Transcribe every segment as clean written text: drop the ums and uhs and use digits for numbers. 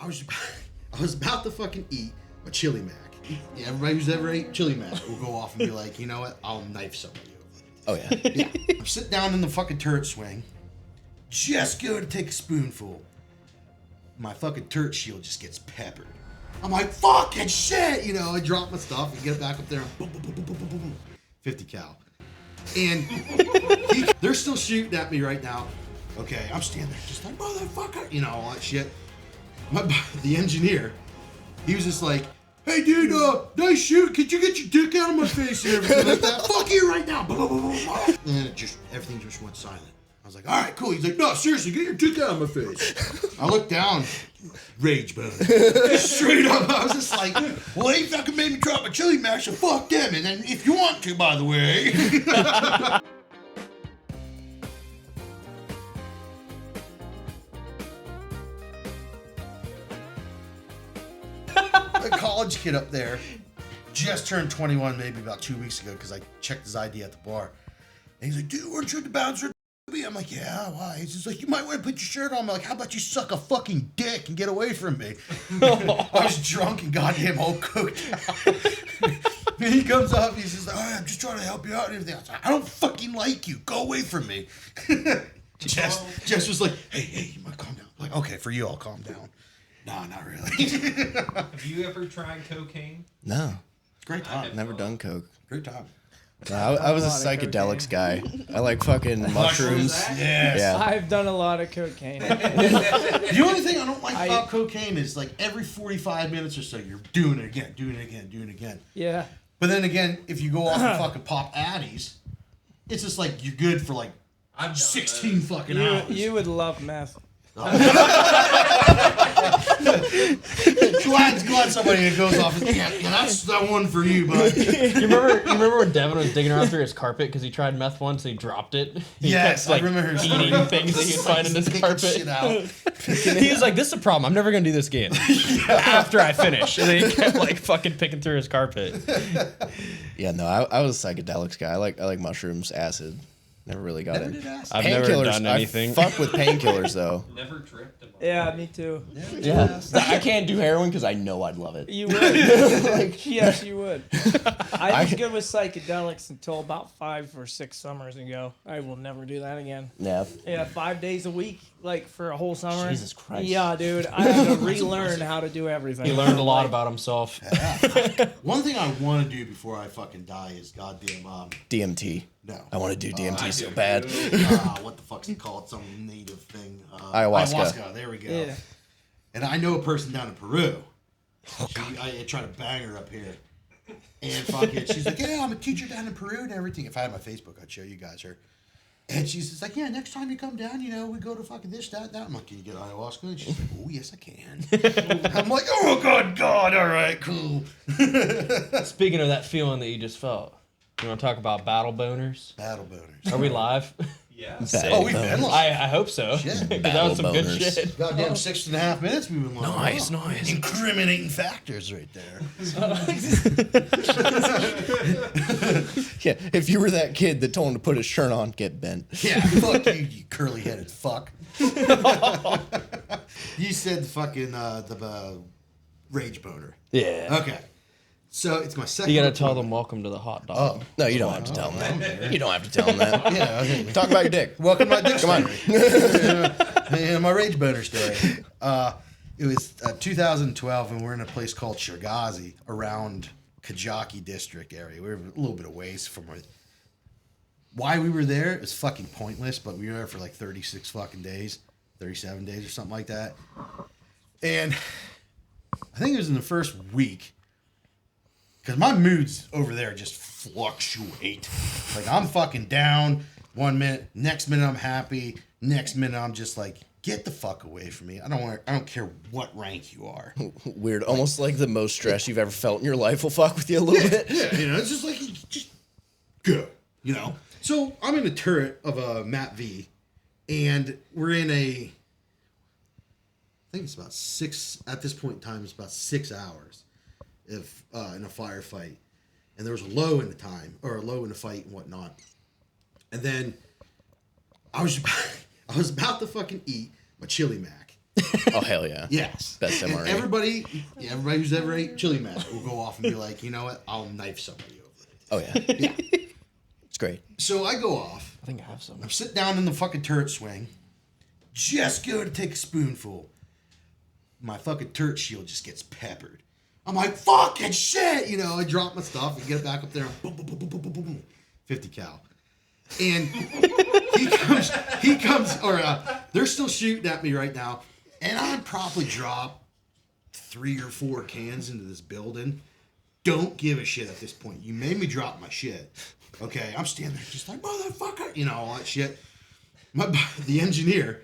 I was about to fucking eat a chili mac. Yeah, everybody who's ever ate chili mac will go off and be like, you know what? I'll knife somebody over it. Oh yeah. Yeah. I'm sitting down in the fucking turret swing. Just go to take a spoonful. My fucking turret shield just gets peppered. I'm like, fucking shit! You know, I drop my stuff and get it back up there and boom, boom, boom, boom, boom, boom, boom. 50 cal. And they're still shooting at me right now. Okay, I'm standing there just like, motherfucker, you know, all that shit. The engineer, he was just like, hey dude, nice shoot, could you get your dick out of my face and everything like that? Fuck you right now. And then everything just went silent. I was like, all right, cool. He's like, no, seriously, get your dick out of my face. I looked down, rage bone. Straight up, I was just like, well, they fucking made me drop my chili mac, so fuck them. And then if you want to, by the way. A college kid up there just turned 21 maybe about 2 weeks ago because I checked his ID at the bar. And he's like, dude, weren't you at the bouncer? I'm like, yeah, why? He's just like, you might want to put your shirt on. I'm like, how about you suck a fucking dick and get away from me? I was drunk and goddamn all cooked out. And he comes up, he's just like, oh, I'm just trying to help you out and everything. I was like, I don't fucking like you. Go away from me. Jess was like, hey, you might calm down. I'm like, okay, for you, I'll calm down. No, not really. Have you ever tried cocaine? No. Great time. Never done coke. Great time. No, I was a psychedelics guy. I like fucking mushrooms. Yes. Yeah. I've done a lot of cocaine. The only thing I don't like about cocaine is like every 45 minutes or so you're doing it again. Yeah. But then again, if you go off and fucking pop Addies, it's just like you're good for like 16 fucking hours. You would love meth. glad somebody goes off and yeah, that's that one for you, bud. You remember when Devin was digging around through his carpet because he tried meth once and he dropped it? Yes, kept, I remember his eating story. things that he'd find in his carpet. Shit out. He was like, "This is a problem. I'm never gonna do this again." After I finish, and then he kept like fucking picking through his carpet. Yeah, no, I was a psychedelics guy. I like mushrooms, acid. Never really got Never it. did acid. I've never Painkillers, done anything. I fuck with painkillers though. Never tripped about Yeah, me too. Yeah, I can't do heroin because I know I'd love it. You would. Yes, you would. I was good with psychedelics until about 5 or 6 summers ago. I will never do that again. Yeah. Yeah, 5 days a week, like for a whole summer. Jesus Christ. Yeah, dude. I had to relearn how to do everything. He learned a lot about himself. Yeah. One thing I want to do before I fucking die is goddamn DMT. no. I want to do DMT so bad. What the fuck's it called? Some native thing. Ayahuasca. There we go. Yeah. And I know a person down in Peru. I tried to bang her up here. And fuck it. She's like, yeah, I'm a teacher down in Peru and everything. If I had my Facebook, I'd show you guys her. And she's just like, yeah, next time you come down, you know, we go to fucking this, that. I'm like, can you get ayahuasca? And she's like, oh, yes, I can. I'm like, oh, God, all right, cool. Speaking of that feeling that you just felt, you want to talk about battle boners? Battle boners. Are we live? Yeah. Oh, we've been live. I hope so. Shit. 'Cause that was some good Battle boners. shit. Goddamn 6.5 minutes we've been live. Nice, Wow. nice. Incriminating factors right there. Yeah, if you were that kid that told him to put his shirt on, get bent. Yeah, fuck you, you curly-headed fuck. You said fucking the rage boner. Yeah. Okay. So it's my second. You gotta tell them welcome to the hot dog. Oh. No, you don't have to tell him that. You don't have to tell him that. Yeah, okay. Talk about your dick. Welcome to my dick Come on. Yeah, my rage boner story. It was 2012, and we're in a place called Shirgazi around Kajaki district area. We were a little bit of ways from where. Why we were there is fucking pointless, but we were there for like 36 fucking days, 37 days or something like that. And I think it was in the first week, because my moods over there just fluctuate. Like, I'm fucking down 1 minute, next minute I'm happy, next minute I'm just like, get the fuck away from me. I don't care what rank you are. Weird. Almost like the most stress you've ever felt in your life will fuck with you a little bit. Yeah, you know, it's just like, just go, you know? So I'm in a turret of a Map V, and we're in I think it's about 6, at this point in time, it's about 6 hours if in a firefight. And there was a low in the time, or a low in the fight and whatnot. And then I was about to fucking eat my chili mac. Oh hell yeah. Yes. Best And MRE. everybody who's ever ate chili mash will go off and be like, you know what? I'll knife somebody over it. Oh yeah. Yeah. It's great. So I go off. I think I have some. I'm sitting down in the fucking turret swing. Just go to take a spoonful. My fucking turret shield just gets peppered. I'm like, fucking shit! You know, I drop my stuff and get it back up there. Boom, boom, boom, boom, boom, boom, boom, boom. 50 cal. And he comes, they're still shooting at me right now. And I probably dropped 3 or 4 cans into this building. Don't give a shit at this point. You made me drop my shit. Okay, I'm standing there just like, motherfucker, you know, all that shit. The engineer,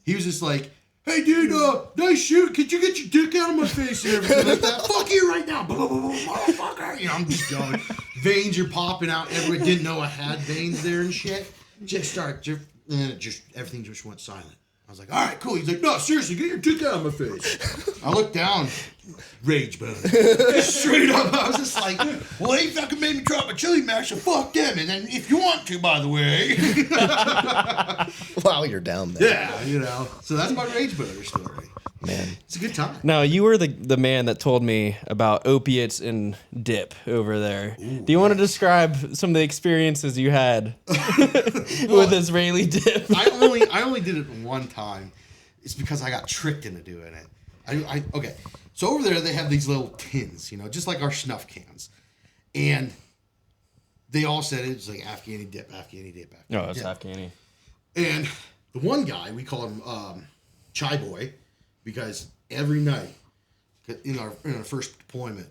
he was just like, hey, dude, nice shoot. Could you get your dick out of my face and everything like that? Fuck you right now. Motherfucker. You know, I'm just going. Veins are popping out. Everyone didn't know I had veins there and shit. Everything just went silent. I was like, all right, cool. He's like, no, seriously, get your dick out of my face. I looked down. Rage boner. Straight up. I was just like, well, they fucking made me drop my chili mash, so fuck them. And then if you want to, by the way. While you're down there. Yeah, you know. So that's my rage boner story. Man. It's a good time. Now, you were the man that told me about opiates and dip over there. Ooh, Do you want to describe some of the experiences you had with Israeli dip? I only did it one time. It's because I got tricked into doing it. Okay. So over there they have these little tins, you know, just like our snuff cans. And they all said it was like Afghani dip, Afghani dip, Afghani No, it's dip. Afghani. And the one guy, we call him Chai Boy, because every night in our first deployment,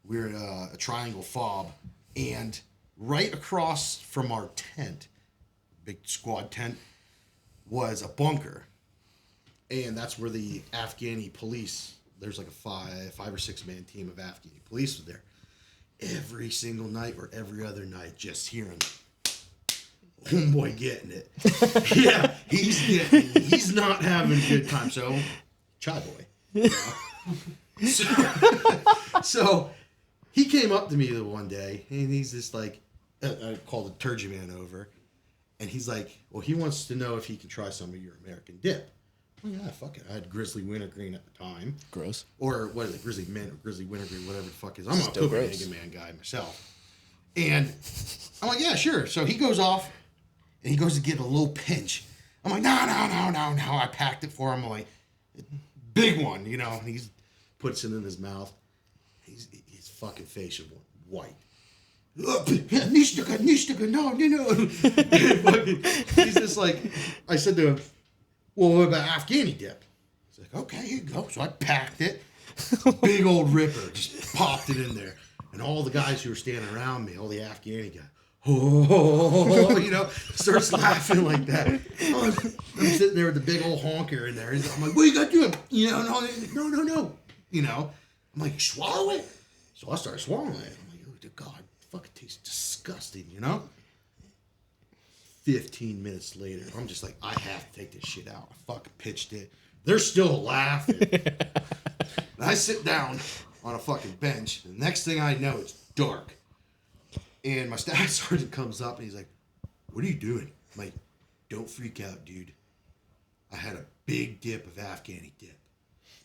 we were in a triangle fob, and right across from our tent, big squad tent, was a bunker. And that's where the Afghani police, there's like a 5 or 6 man team of Afghani police was there. Every single night or every other night, just hearing homeboy getting it. Yeah, he's not having a good time. So, Chai Boy. You know? So he came up to me the one day, and he's just like, I called the Turgeman over, and he's like, well, he wants to know if he can try some of your American dip. Well, yeah, fuck it. I had Grizzly Wintergreen at the time. Gross. Or what is it, Grizzly Mint or Grizzly Wintergreen, whatever the fuck is. I'm a Still gross. Copenhagen Man guy myself. And I'm like, yeah, sure. So he goes off, and he goes to get a little pinch. I'm like, no. I packed it for him. I'm like, big one, you know. And he puts it in his mouth. His fucking face is white. Nishtuka, no. He's just like, I said to him, well, what about Afghani dip? He's like, okay, here you go. So I packed it. Big old ripper. Just popped it in there. And all the guys who were standing around me, all the Afghani guys, oh, you know, starts laughing like that. I'm sitting there with the big old honker in there. I'm like, what you got doing? You know, no. You know, I'm like, swallow it. So I started swallowing it. I'm like, oh, God, fucking tastes disgusting, you know? 15 minutes later, I'm just like, I have to take this shit out. I fucking pitched it. They're still laughing. And I sit down on a fucking bench. The next thing I know, it's dark. And my staff sergeant comes up and he's like, what are you doing? I'm like, don't freak out, dude. I had a big dip of Afghani dip.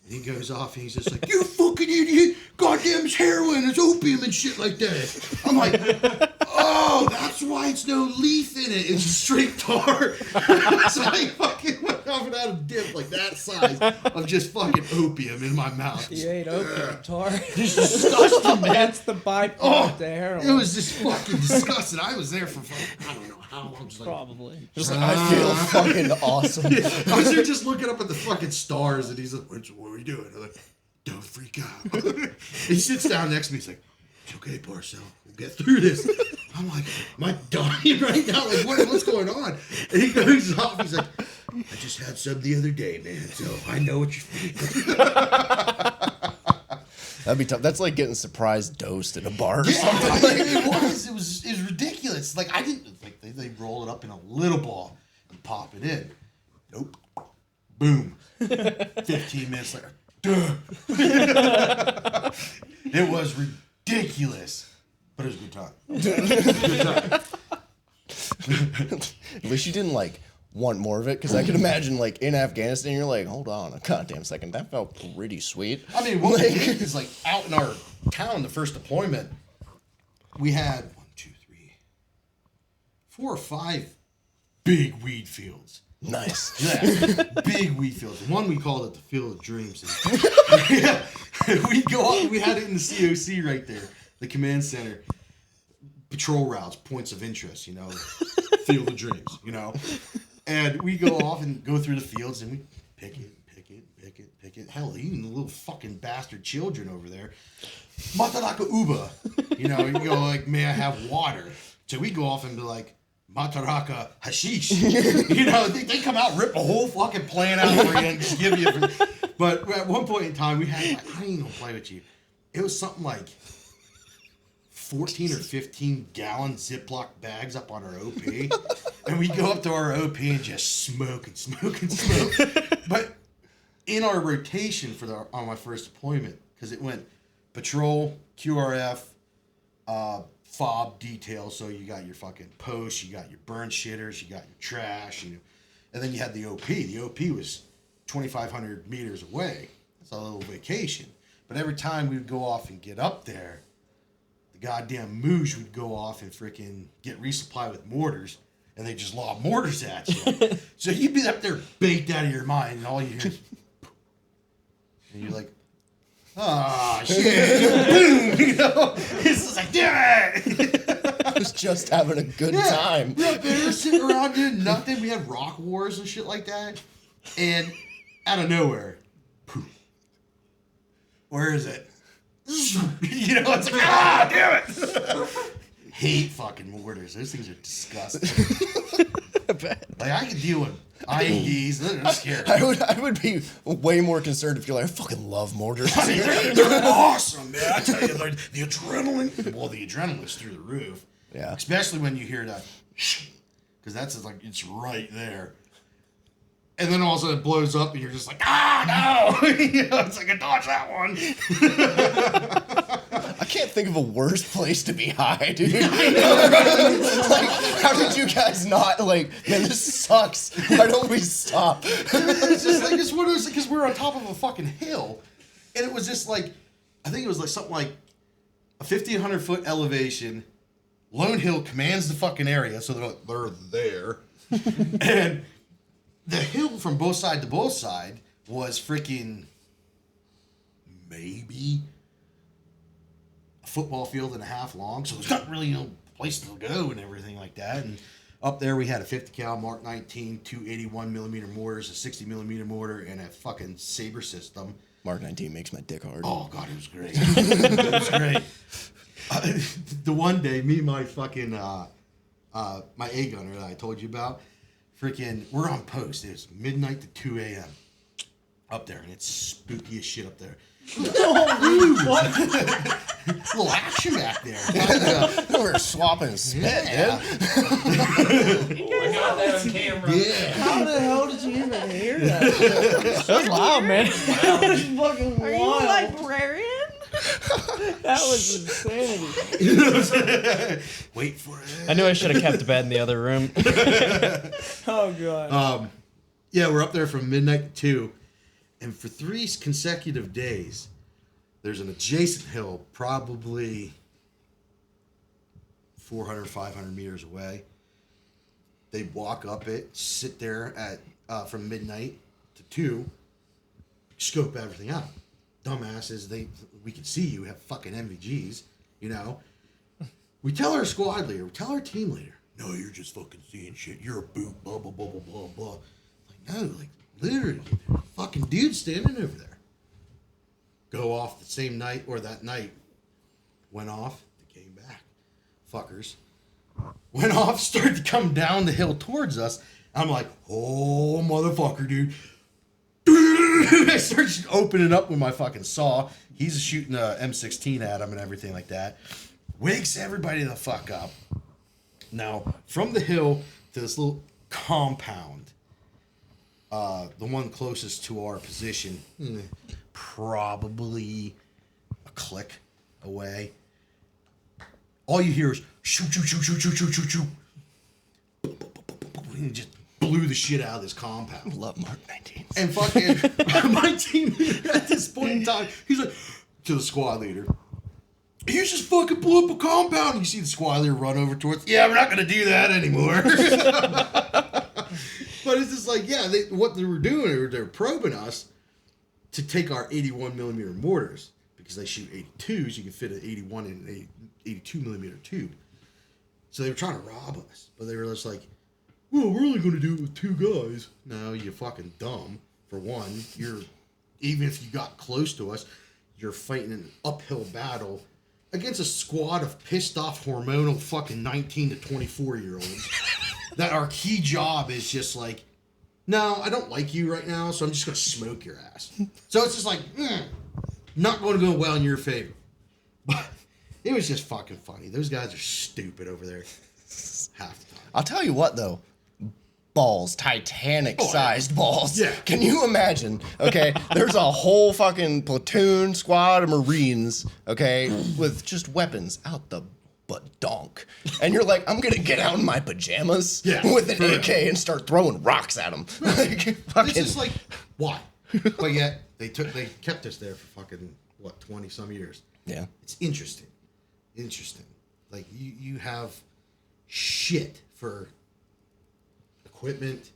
And he goes off and he's just like, you fucking idiot. Goddamn, it's heroin. It's opium and shit like that. I'm like, oh, that's why it's no leaf in it. It's straight tar. So I fucking went off and had a dip like that size of just fucking opium in my mouth. You ate opium tar. It's disgusting, man. That's the byproduct to heroin. It was just fucking disgusting. I was there for fucking, I don't know how long. Just like, Probably. Just like, I feel fucking awesome. I was there just looking up at the fucking stars, and he's like, what are you doing? I'm like, don't freak out. He sits down next to me. He's like, it's okay, Parcell. We'll get through this. I'm like, am I dying right now? Like, what's going on? And he goes off. He's like, I just had some the other day, man, so I know what you're feeling. That'd be tough. That's like getting surprise dosed at a bar or Yeah, something. it was ridiculous. Like, I didn't, like, they roll it up in a little ball and pop it in. Nope. Boom. 15 minutes later. Duh. It was ridiculous. But it was a good time. At least you didn't like want more of it because I can imagine like in Afghanistan, you're like, hold on a goddamn second, that felt pretty sweet. I mean, what we did is like out in our town, the first deployment, we had 4 or 5 big weed fields. Nice. Yeah, big weed fields. One we called it the Field of Dreams. Yeah, we'd go out, we had it in the COC right there, the command center. Patrol routes, points of interest, you know, Field of Dreams, you know. And we go off and go through the fields and we pick it. Hell, even the little fucking bastard children over there. Mataraka Uba. You know, you go like, may I have water? So we go off and be like, Mataraka Hashish. You know, they come out, rip a whole fucking plant out for you and just give you. But at one point in time, we had, like, I ain't gonna play with you. It was something like 14 or 15 gallon Ziploc bags up on our OP. And we go up to our OP and just smoke. But in our rotation on my first deployment, because it went patrol, QRF, fob detail, so you got your fucking posts, you got your burn shitters, you got your trash, and then you had the OP. The OP was 2,500 meters away. It's a little vacation. But every time we would go off and get up there, the goddamn moosh would go off and freaking get resupply with mortars, and they just lob mortars at you. So you'd be up there baked out of your mind, and all you hear is, and you're like, ah, shit, boom, you know? It's just like, damn it! I was just having a good time. We were there sitting around doing nothing. We had rock wars and shit like that. And out of nowhere, poof. Where is it? You know, it's like, ah, damn it! Hate fucking mortars. Those things are disgusting. Like, I can deal with IEDs. They're scary. I would be way more concerned if you're like, I fucking love mortars. I mean, they're awesome, man. I tell you, like, the adrenaline. Well, the adrenaline's through the roof. Yeah. Especially when you hear that, because that's like, it's right there. And then all of a sudden it blows up and you're just like, ah, no! You know, it's like, I dodged that one. I can't think of a worse place to be high, dude. Like, how did you guys not, like, man, this sucks. Why don't we stop? It's just like, it's one of those, because we're on top of a fucking hill. And it was just like, I think it was like something like a 1,500 foot elevation. Lone Hill commands the fucking area, so they're there. And the hill from both side to both side was freaking maybe a football field and a half long, so there's not really no place to go and everything like that. And up there we had a 50 cal Mark 19, 281 millimeter mortars, a 60 millimeter mortar, and a fucking saber system. Mark 19 makes my dick hard. Oh god, it was great. It was great. The one day, me and my fucking my A gunner that I told you about, freaking, we're on post. It's midnight to 2 a.m. up there, and it's spooky as shit up there. Little action back there. We're swapping spit, Yeah. I got that on camera. Yeah. How the hell did you even hear that? That was loud, man. That was fucking Are you a wild. librarian? That was insanity. Wait for it. I knew I should have kept the bed in the other room. Oh god. Yeah, we're up there from midnight to 2, and for 3 consecutive days, there's an adjacent hill, probably 400, 500 meters away. They'd walk up it, sit there at from midnight to 2, scope everything out. Dumbasses, we could see you have fucking MVGs, you know. We tell our squad leader, we tell our team leader, no, you're just fucking seeing shit. You're a boot, blah, blah, blah, blah, blah, blah. Like, no, like, literally, fucking dude standing over there. Go off the same night, or that night, went off, they came back. Fuckers. Went off, started to come down the hill towards us. I'm like, oh, motherfucker, dude. I started opening up with my fucking saw. He's shooting a M16 at him and everything like that. Wakes everybody the fuck up. Now, from the hill to this little compound, the one closest to our position, probably a click away. All you hear is shoot, shoot, shoot, shoot, shoot, shoot, shoot, shoot. And just blew the shit out of this compound. Love Mark 19. And fucking my team at this point in time, he's like, to the squad leader, you just fucking blew up a compound. And you see the squad leader run over towards, yeah, we're not going to do that anymore. But it's just like, yeah, what they were doing, they were probing us to take our 81 millimeter mortars, because they shoot 82s, you can fit an 81 in an 82 millimeter tube. So they were trying to rob us, but they were just like, well, we're only going to do it with 2 guys. No, you fucking dumb. For one, even if you got close to us, you're fighting an uphill battle against a squad of pissed off hormonal fucking 19 to 24-year-olds that our key job is just like, no, I don't like you right now, so I'm just going to smoke your ass. So it's just like, not going to go well in your favor. But it was just fucking funny. Those guys are stupid over there half the time. I'll tell you what, though. Balls, Titanic-sized balls. Yeah. Can you imagine? Okay, there's a whole fucking platoon, squad of Marines, okay, with just weapons out the donk. And you're like, I'm gonna get out in my pajamas with an AK and start throwing rocks at them. Like, fucking... It's just like, why? But yet, they kept us there for fucking, 20-some years. Yeah. It's interesting. Like, you have shit for equipment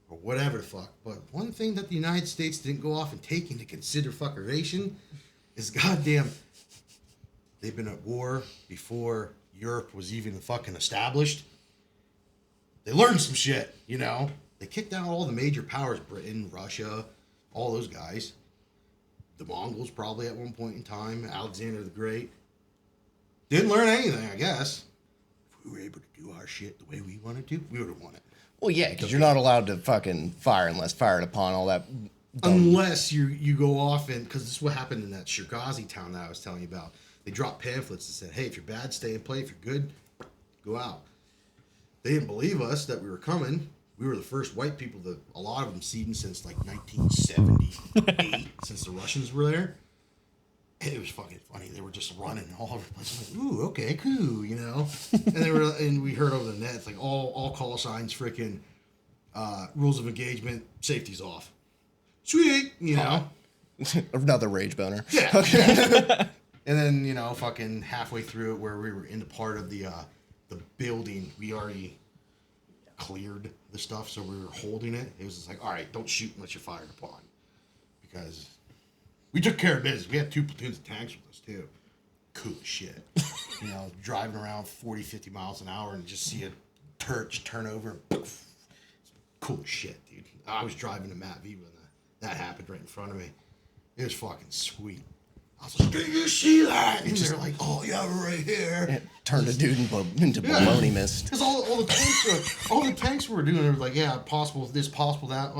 or whatever the fuck. But one thing that the United States didn't go off and take into consideration is goddamn, they've been at war before Europe was even fucking established. They learned some shit, you know? They kicked out all the major powers, Britain, Russia, all those guys. The Mongols probably at one point in time, Alexander the Great. Didn't learn anything, I guess. If we were able to do our shit the way we wanted to, we would have won it. Well, yeah, because you're not allowed to fucking fire unless fired upon all that. Unless you go off and, because this is what happened in that Shirgazi town that I was telling you about. They dropped pamphlets that said, hey, if you're bad, stay and play. If you're good, go out. They didn't believe us that we were coming. We were the first white people that, a lot of them seen since like 1978, since the Russians were there. And it was fucking funny. They were just running all over the place. I'm like, ooh, okay, cool, you know? And we heard over the net, it's like all call signs, freaking rules of engagement, safety's off. Sweet, you know? Another rage boner. Yeah. And then, you know, fucking halfway through it, where we were in the part of the building, we already cleared the stuff, so we were holding it. It was just like, all right, don't shoot unless you're fired upon. Because we took care of business. We had 2 platoons of tanks with us, too. Cool as shit. You know, driving around 40, 50 miles an hour and just see a turret turn over and poof. Cool as shit, dude. I was driving a Matt V when that happened right in front of me. It was fucking sweet. I was like, did you see that? And they're like, oh, yeah, right here. It turned a dude into baloney mist. Because all the tanks were doing, they were like, yeah, possible this, possible that,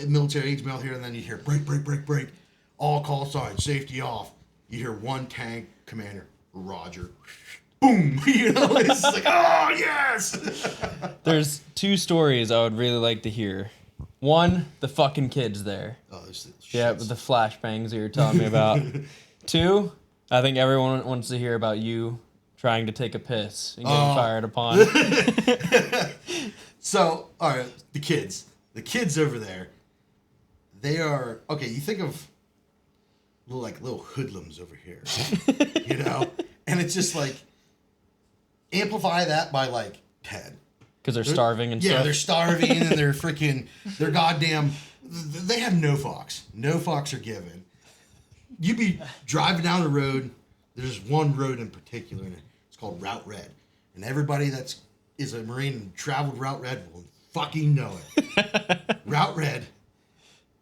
military age mail here, and then you hear break, break, break, break. All call signs, safety off. You hear one tank commander, Roger. Boom! You know, it's like, oh, yes! There's 2 stories I would really like to hear. One, the fucking kids there. Oh, there's Yeah, with the flashbangs that you're telling me about. 2, I think everyone wants to hear about you trying to take a piss and getting fired upon. So, all right, the kids over there, they are, okay, you think of little hoodlums over here, you know? And it's just like, amplify that by like 10. Because they're starving and stuff? Yeah, they're starving and they're goddamn, they have no fucks. No fucks are given. You be driving down the road, there's one road in particular, and it's called Route Red. And everybody is a Marine and traveled Route Red will fucking know it. Route Red,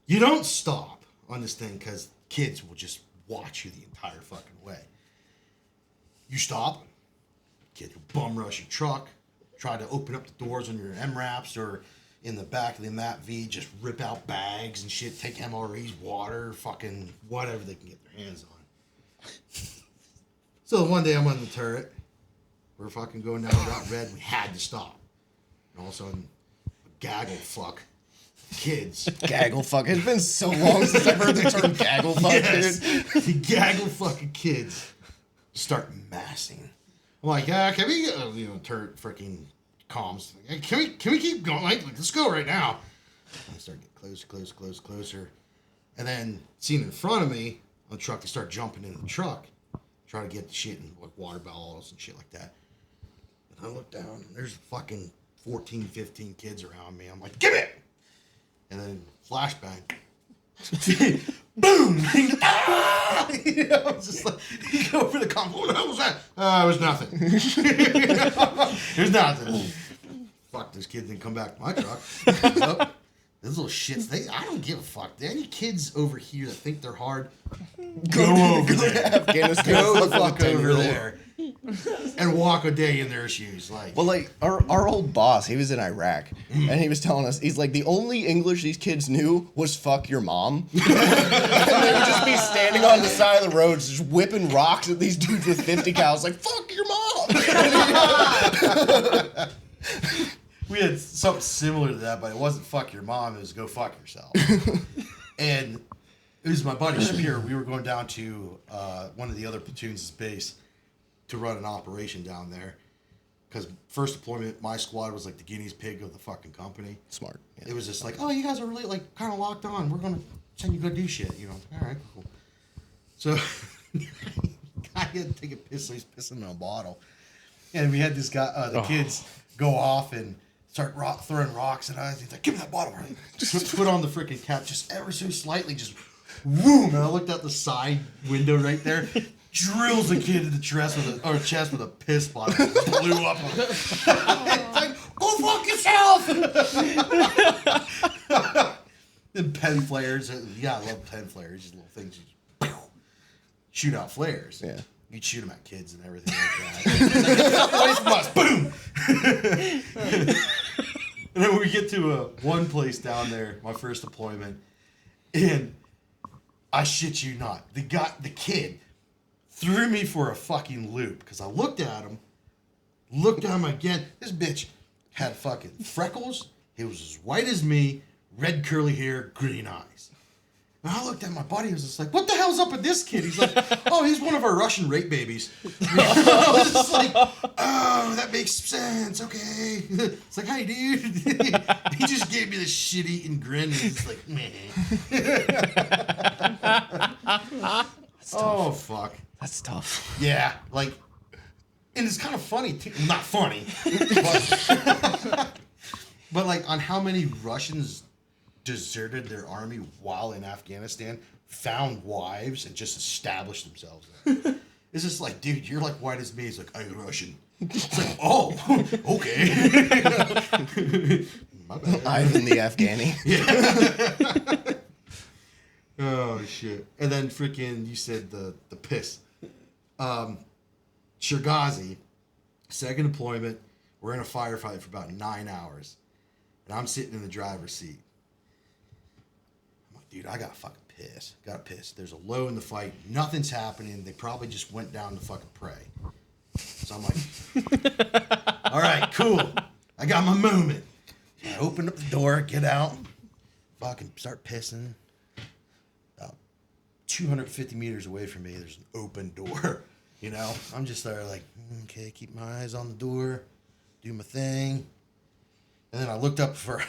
you don't stop on this thing because kids will just watch you the entire fucking way. You stop, kid will bum rush your truck, try to open up the doors on your MRAPs or in the back of the MAP V, just rip out bags and shit, take MREs, water, fucking whatever they can get their hands on. So one day I'm on the turret. We're fucking going down Route Red. We had to stop. And all of a sudden, a gaggle fuck. Kids. Gaggle fuck. It's been so long since I've heard the term gaggle fuck, Yes. dude. The gaggle fucking kids start massing. I'm like, can we turret freaking comms. Hey, can we keep going? Like, let's go right now. And I start getting closer. And then seeing in front of me on the truck, they start jumping into the truck, trying to get the shit in like water bottles and shit like that. And I look down, and there's fucking 14, 15 kids around me. I'm like, give it! And then flashbang. Boom! Ah! You know, it's just like, you go over the comm. What the hell was that? It was nothing. It was nothing. Fuck, those kids didn't come back to my truck. Nope. Those little shits, I don't give a fuck. Any kids over here that think they're hard, go over there. Afghanistan. Go the fuck over there. And walk a day in their shoes. Well, like, our old boss, he was in Iraq, and he was telling us, he's like, the only English these kids knew was fuck your mom. And they would just be standing on the side of the road, just whipping rocks at these dudes with 50 cals, like, fuck your mom! We had something similar to that, but it wasn't fuck your mom, it was go fuck yourself. And it was my buddy Shapiro. We were going down to one of the other platoons' base to run an operation down there. Because first deployment, my squad was like the guinea pig of the fucking company. Smart. Yeah. It was just like, oh, you guys are really like kind of locked on. We're going to send you go do shit. You know, all right, cool. So I had to take a piss, so he's pissing in a bottle. And we had this guy, the kids go off and start throwing rocks at us. He's like, give me that bottle. Right? Just put on the freaking cap just ever so slightly, just whoom. And I looked out the side window right there. Drills a kid in the chest with a piss bottle. Just blew up. It's like, go fuck yourself. Then pen flares. Yeah, I love pen flares. These little things. You just, shoot out flares. Yeah. You'd shoot them at kids and everything like that. Away from us. Boom. And then we get to one place down there, my first deployment, and I shit you not, the kid threw me for a fucking loop because I looked at him again. This bitch had fucking freckles. He was as white as me, red curly hair, green eyes. And I looked at my buddy and was just like, what the hell's up with this kid? He's like, oh, he's one of our Russian rape babies. I was just like, oh, that makes sense. Okay. It's like, hey, dude. He just gave me this shit-eating grin. And he's like, man. Oh, fuck. That's tough. Yeah. Like, and it's kind of funny, too. Not funny. But like, on how many Russians deserted their army while in Afghanistan, found wives, and just established themselves there. It's just like, dude, you're like white as me. He's like, I'm Russian. It's like, oh, okay. My bad. Ivan the Afghani. Yeah. Oh, shit. And then freaking, you said the piss. Shergazi, second deployment, we're in a firefight for about 9 hours. And I'm sitting in the driver's seat. Dude, I got fucking pissed. Got pissed. There's a low in the fight. Nothing's happening. They probably just went down to fucking pray. So I'm like, all right, cool. I got my moment. So I open up the door, get out, fucking start pissing. About 250 meters away from me, there's an open door. You know, I'm just there like, okay, keep my eyes on the door, do my thing. And then I looked up for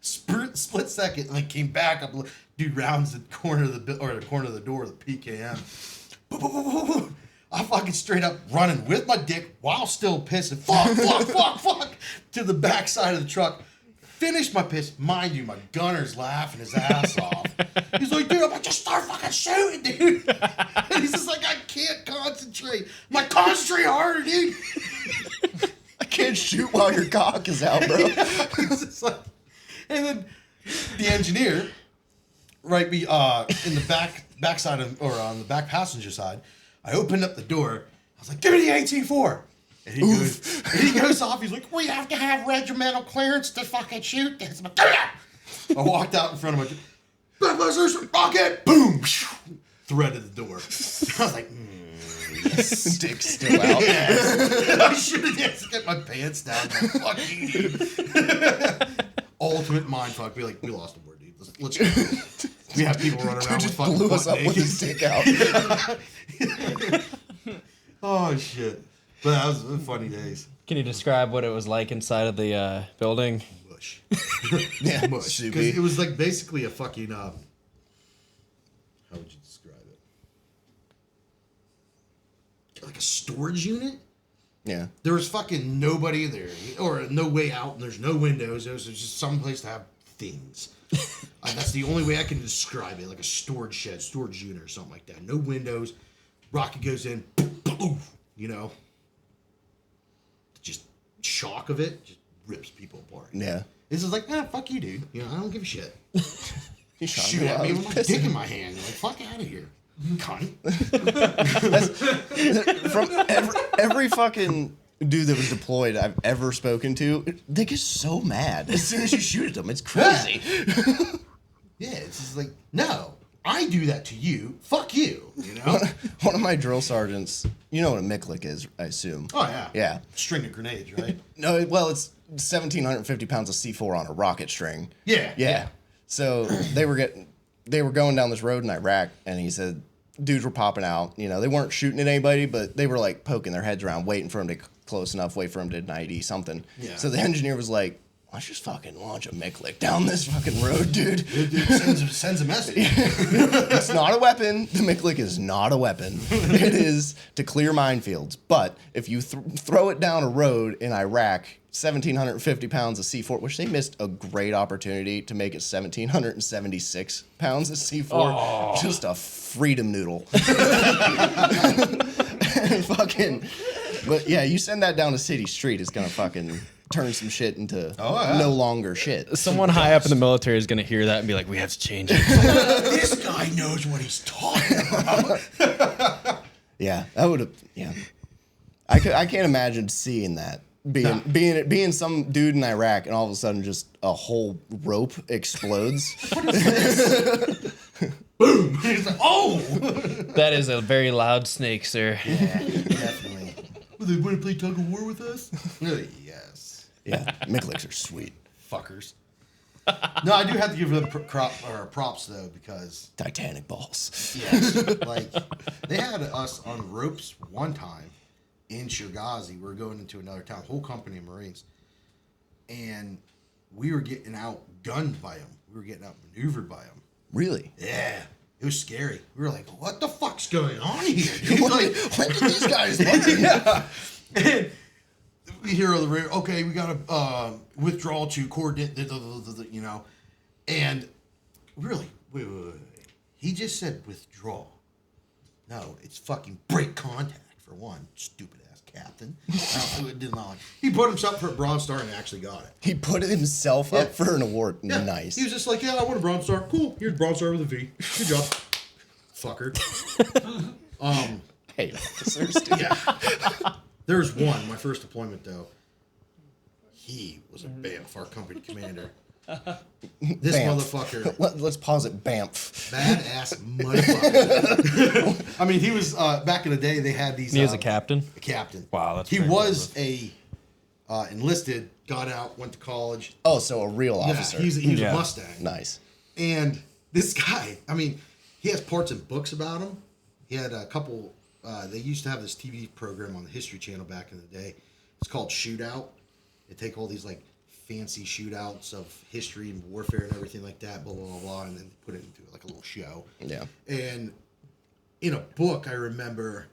split second, and I came back up, do rounds the corner of the door, the PKM. Boom, boom, boom, boom, boom. I fucking straight up running with my dick while still pissing. Fuck, to the back side of the truck. Finished my piss. Mind you, my gunner's laughing his ass off. He's like, dude, I'm like, just start fucking shooting, dude. And he's just like, I can't concentrate. I'm like, concentrate harder, dude. I can't shoot while your cock is out, bro. It's just like, and then the engineer, right, in the back side of, or on the back passenger side, I opened up the door. I was like, give me the AT-4. And he goes off. He's like, we have to have regimental clearance to fucking shoot this. I'm like, I walked out in front of my, Buzzers, rocket, boom, threaded the door. I was like, yes. Dick's still out. Yes. I should have just get my pants down. Like, fuck you. Ultimate mindfuck. Be like, we lost the war, dude. Let's go. We have people running around with fucking blew us up with his dick out. Oh, shit. But that was funny days. Can you describe what it was like inside of the building? Mush. Yeah, Mush. soupy. Because it was like basically a fucking, how would you describe it? Like a storage unit? Yeah. There was fucking nobody there, or no way out, and there's no windows. There's just some place to have things. That's the only way I can describe it, like a storage shed, storage unit, or something like that. No windows. Rocket goes in, you know. Just shock of it just rips people apart. Yeah. This is like, fuck you, dude. You know, I don't give a shit. He shot Shoot me at while I me was with my pissing. dick in my hand. Like, fuck out of here, cunt. From every fucking dude that was deployed I've ever spoken to, they get so mad as soon as you shoot at them. It's crazy. Yeah, it's just like, no, I do that to you. Fuck you. You know? One of my drill sergeants, you know what a Miklik is, I assume. Oh yeah. Yeah. String of grenades, right? No, well, it's 1,750 pounds of C4 on a rocket string. Yeah. Yeah. So they were going down this road in Iraq, and he said dudes were popping out. You know, they weren't shooting at anybody, but they were like poking their heads around, waiting for him to close enough, wait for him to ID something. Yeah. So the engineer was like, let's just fucking launch a Miklik down this fucking road, dude. It sends a message. It's not a weapon. The Miklik is not a weapon. It is to clear minefields. But if you throw it down a road in Iraq, 1,750 pounds of C4, which they missed a great opportunity to make it 1,776 pounds of C4. Just a freedom noodle. Fucking, but yeah, you send that down a city street, it's gonna fucking turn some shit into no longer shit. Someone high up in the military is going to hear that and be like, we have to change it. This guy knows what he's talking about. Yeah, that would have. Yeah, I can't imagine seeing that being some dude in Iraq and all of a sudden just a whole rope explodes. Boom! He's like, oh! That is a very loud snake, sir. Yeah, definitely. Well, they want to play tug of war with us? Yes. Yeah, Mikliks are sweet. Fuckers. No, I do have to give them props though, because Titanic balls. yes, like they had us on ropes one time in Shergazi. We were going into another town, whole company of Marines, and we were getting outgunned by them. We were getting outmaneuvered by them. Really? Yeah, it was scary. We were like, "What the fuck's going on here, dude?" Like, When did these guys learn? yeah. And we hear on the radio, okay, we got to withdraw to coordinate, you know. And really, wait. He just said withdraw. No, it's fucking break contact for one. Stupid ass captain. He put himselup for a Bronze Star and actually got it. He put himself up for an award. Yeah. Nice. He was just like, yeah, I want a Bronze Star. Cool. Here's Bronze Star with a V. Good job. Fucker. Hey, officers, dude. Yeah. There's one, my first deployment though. He was a BAMF, our company commander. This Bamf. motherfucker, Let's pause it. Bamf. badass motherfucker. I mean, he was back in the day. They had these. He was a captain? A captain. Wow, that's He very was a enlisted. Got out, went to college. Oh, so a real officer. Yeah, he was Yeah. a Mustang. Nice. And this guy, I mean, he has parts and books about him. He had a couple. They used to have this TV program on the History Channel back in the day. It's called Shootout. They take all these like fancy shootouts of history and warfare and everything like that, blah blah blah, blah, and then put it into like a little show. Yeah. And in a book, I remember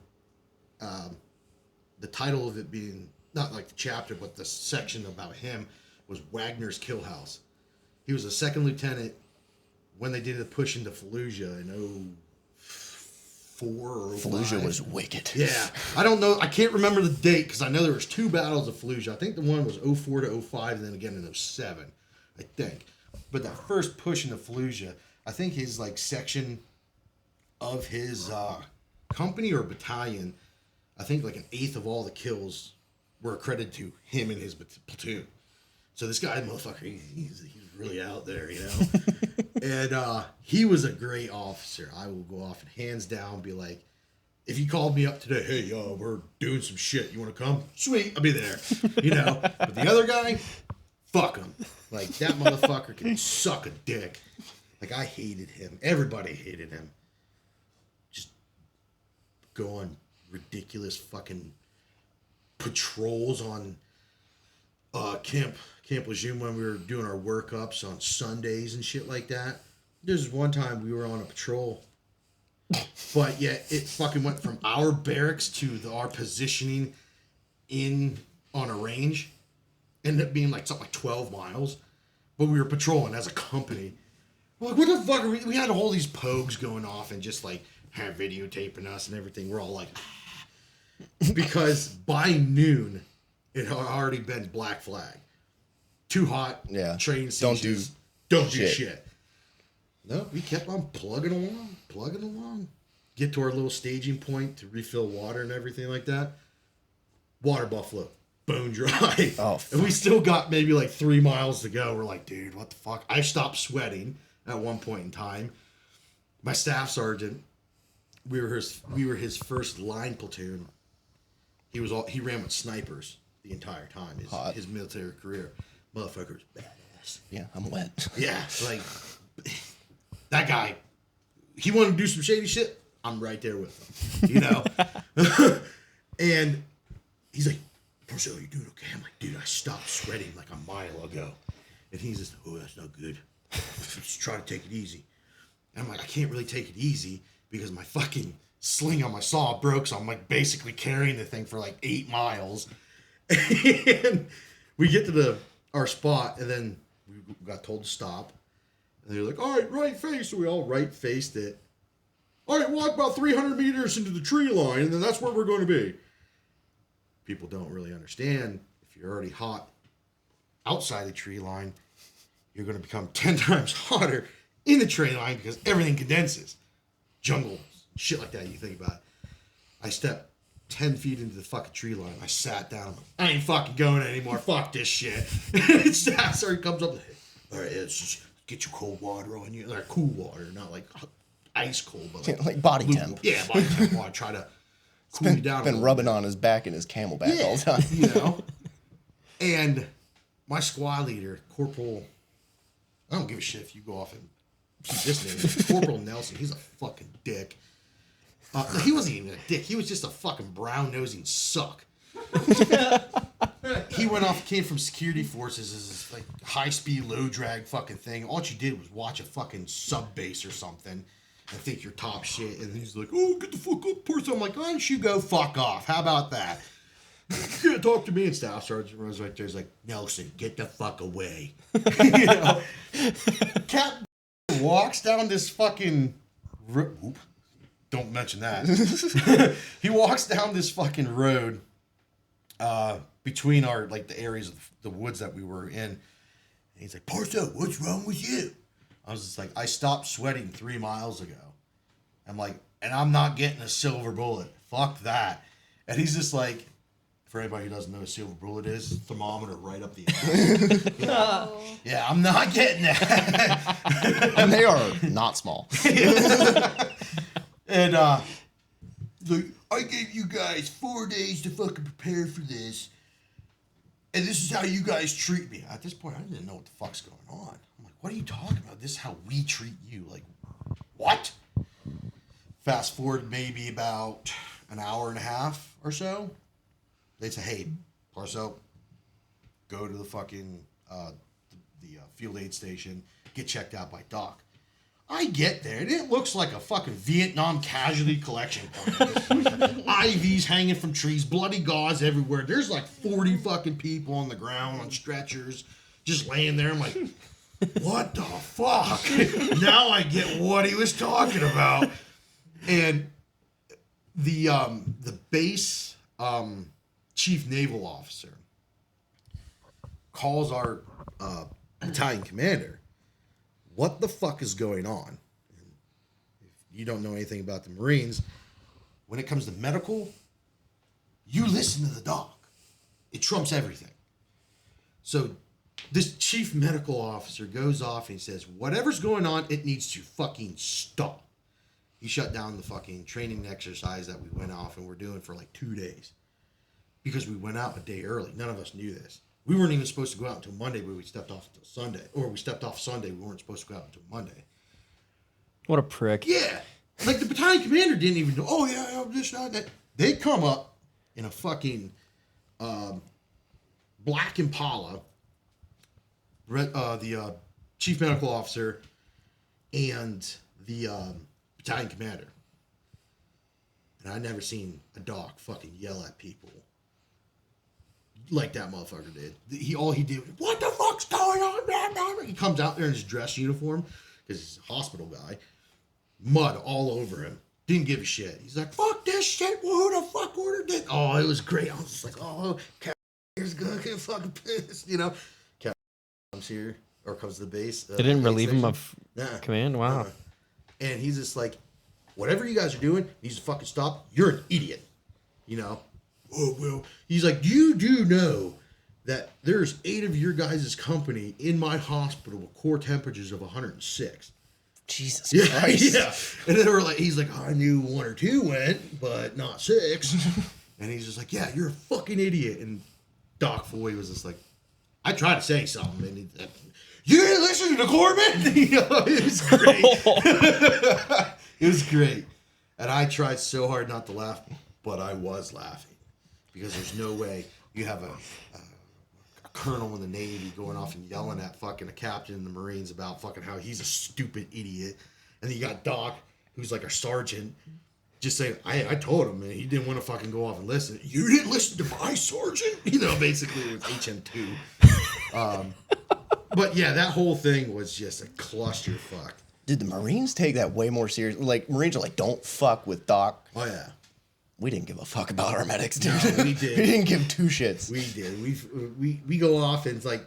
the title of it being not like the chapter, but the section about him was Wagner's Kill House. He was a second lieutenant when they did the push into Fallujah in 04 or 05. Fallujah was wicked. Yeah. I don't know. I can't remember the date because I know there was two battles of Fallujah. I think the one was 04 to 05 and then again in 07, I think. But that first push into Fallujah, I think his like section of his company or battalion, I think like an eighth of all the kills were accredited to him and his platoon. So this guy, motherfucker, he's really out there, you know? And he was a great officer. I will go off and hands down be like, if you called me up today, hey, we're doing some shit. You want to come? Sweet, I'll be there. You know? But the other guy, fuck him. Like, that motherfucker can suck a dick. Like, I hated him. Everybody hated him. Just going ridiculous fucking patrols on Camp Lejeune when we were doing our workups on Sundays and shit like that. There's one time we were on a patrol, but yet it fucking went from our barracks to our positioning on a range. Ended up being like something like 12 miles, but we were patrolling as a company. We're like, what the fuck are we? We had all these pogues going off and just like have videotaping us and everything. We're all like, because by noon, it had already been black flag. Too hot. Yeah. Training stations. Don't do shit. No, we kept on plugging along. Get to our little staging point to refill water and everything like that. Water buffalo. Bone dry. Oh, and we still got maybe like 3 miles to go. We're like, dude, what the fuck? I stopped sweating at one point in time. My staff sergeant, we were his first line platoon. He ran with snipers the entire time. His military career. Motherfucker's badass. Yeah, I'm wet. Yeah, like that guy. He wanted to do some shady shit. I'm right there with him. You know? And he's like, Marcel, you doing okay? I'm like, dude, I stopped sweating like a mile ago. And he's just, oh, that's not good. Just try to take it easy. And I'm like, I can't really take it easy because my fucking sling on my saw broke, so I'm like basically carrying the thing for like 8 miles. And we get to our spot, and then we got told to stop. And they're like, all right, right face. So we all right faced it. All right, walk about 300 meters into the tree line, and then that's where we're going to be. People don't really understand, if you're already hot outside the tree line, you're going to become 10 times hotter in the tree line because everything condenses. Jungle, shit like that, you think about it. I stepped 10 feet into the fucking tree line. I sat down. I'm like, I ain't fucking going anymore. Fuck this shit. And staff sergeant comes up. All right, let's just get your cold water on you. Like cool water, not like ice cold, but like body temp. Yeah, body temp water. Try to cool you down. Been rubbing on his back and his camelback all the time. You know? And my squad leader, Corporal, I don't give a shit if you go off and keep this name. Corporal Nelson, he's a fucking dick. He wasn't even a dick. He was just a fucking brown-nosing suck. He went off, came from security forces as this like high-speed, low-drag fucking thing. All you did was watch a fucking sub-base or something and think you're top shit. And he's like, oh, get the fuck up, person. I'm like, why don't you go fuck off? How about that? You gotta talk to me. And Staff Sergeant was right there. He's like, Nelson, get the fuck away. You know? Cap walks down this fucking... Don't mention that. He walks down this fucking road between our, like, the areas of the woods that we were in. And he's like, Parso, what's wrong with you? I was just like, I stopped sweating 3 miles ago. I'm like, and I'm not getting a silver bullet. Fuck that. And he's just like, for anybody who doesn't know what a silver bullet is, thermometer right up the ass. Yeah, I'm not getting that. And they are not small. And like, I gave you guys 4 days to fucking prepare for this, and this is how you guys treat me. At this point, I didn't know what the fuck's going on. I'm like, what are you talking about? This is how we treat you. Like, what? Fast forward maybe about an hour and a half or so. They say, hey, Parso, go to the fucking the field aid station, get checked out by Doc. I get there, and it looks like a fucking Vietnam casualty collection point. IVs hanging from trees, bloody gauze everywhere. There's like 40 fucking people on the ground on stretchers, just laying there. I'm like, what the fuck? Now I get what he was talking about. And the base chief naval officer calls our battalion commander. What the fuck is going on? And if you don't know anything about the Marines, when it comes to medical, you listen to the doc. It trumps everything. So this chief medical officer goes off and he says, whatever's going on, it needs to fucking stop. He shut down the fucking training exercise that we went off and we're doing for like 2 days. Because we went out a day early. None of us knew this. We weren't even supposed to go out until Monday, but we stepped off until Sunday. Or we stepped off Sunday, we weren't supposed to go out until Monday. What a prick. Yeah. Like the battalion commander didn't even know, oh yeah, this, that. They come up in a fucking Black Impala, the chief medical officer, and the battalion commander. And I never seen a doc fucking yell at people like that motherfucker did. All he did was, what the fuck's going on? He comes out there in his dress uniform, because he's a hospital guy, mud all over him. Didn't give a shit. He's like, fuck this shit. Well, who the fuck ordered this? Oh, it was great. I was just like, oh, Captain's gonna get fucking pissed, you know? Captain comes here, or comes to the base. They didn't relieve him station. of Nah. command? Wow. And he's just like, whatever you guys are doing needs to fucking stop. You're an idiot. You know? Oh, well, he's like, you do know that there's 8 of your guys' company in my hospital with core temperatures of 106. Jesus Yeah, Christ. yeah. And they were like, he's like, I knew 1 or 2 went, but not 6. And he's just like, yeah, you're a fucking idiot. And Doc Foy was just like, I tried to say something, and you didn't listen to the Corpsman? You know, it was great. It was great. And I tried so hard not to laugh, but I was laughing. Because there's no way you have a colonel in the Navy going off and yelling at fucking a captain in the Marines about fucking how he's a stupid idiot. And then you got Doc, who's like a sergeant, just saying, I told him, and he didn't want to fucking go off and listen. You didn't listen to my sergeant? You know, basically it was HM2. But yeah, that whole thing was just a clusterfuck. Did the Marines take that way more seriously? Like, Marines are like, don't fuck with Doc. Oh, yeah. We didn't give a fuck about our medics, dude. No, we did. We didn't give 2 shits. We did. We go off and it's like,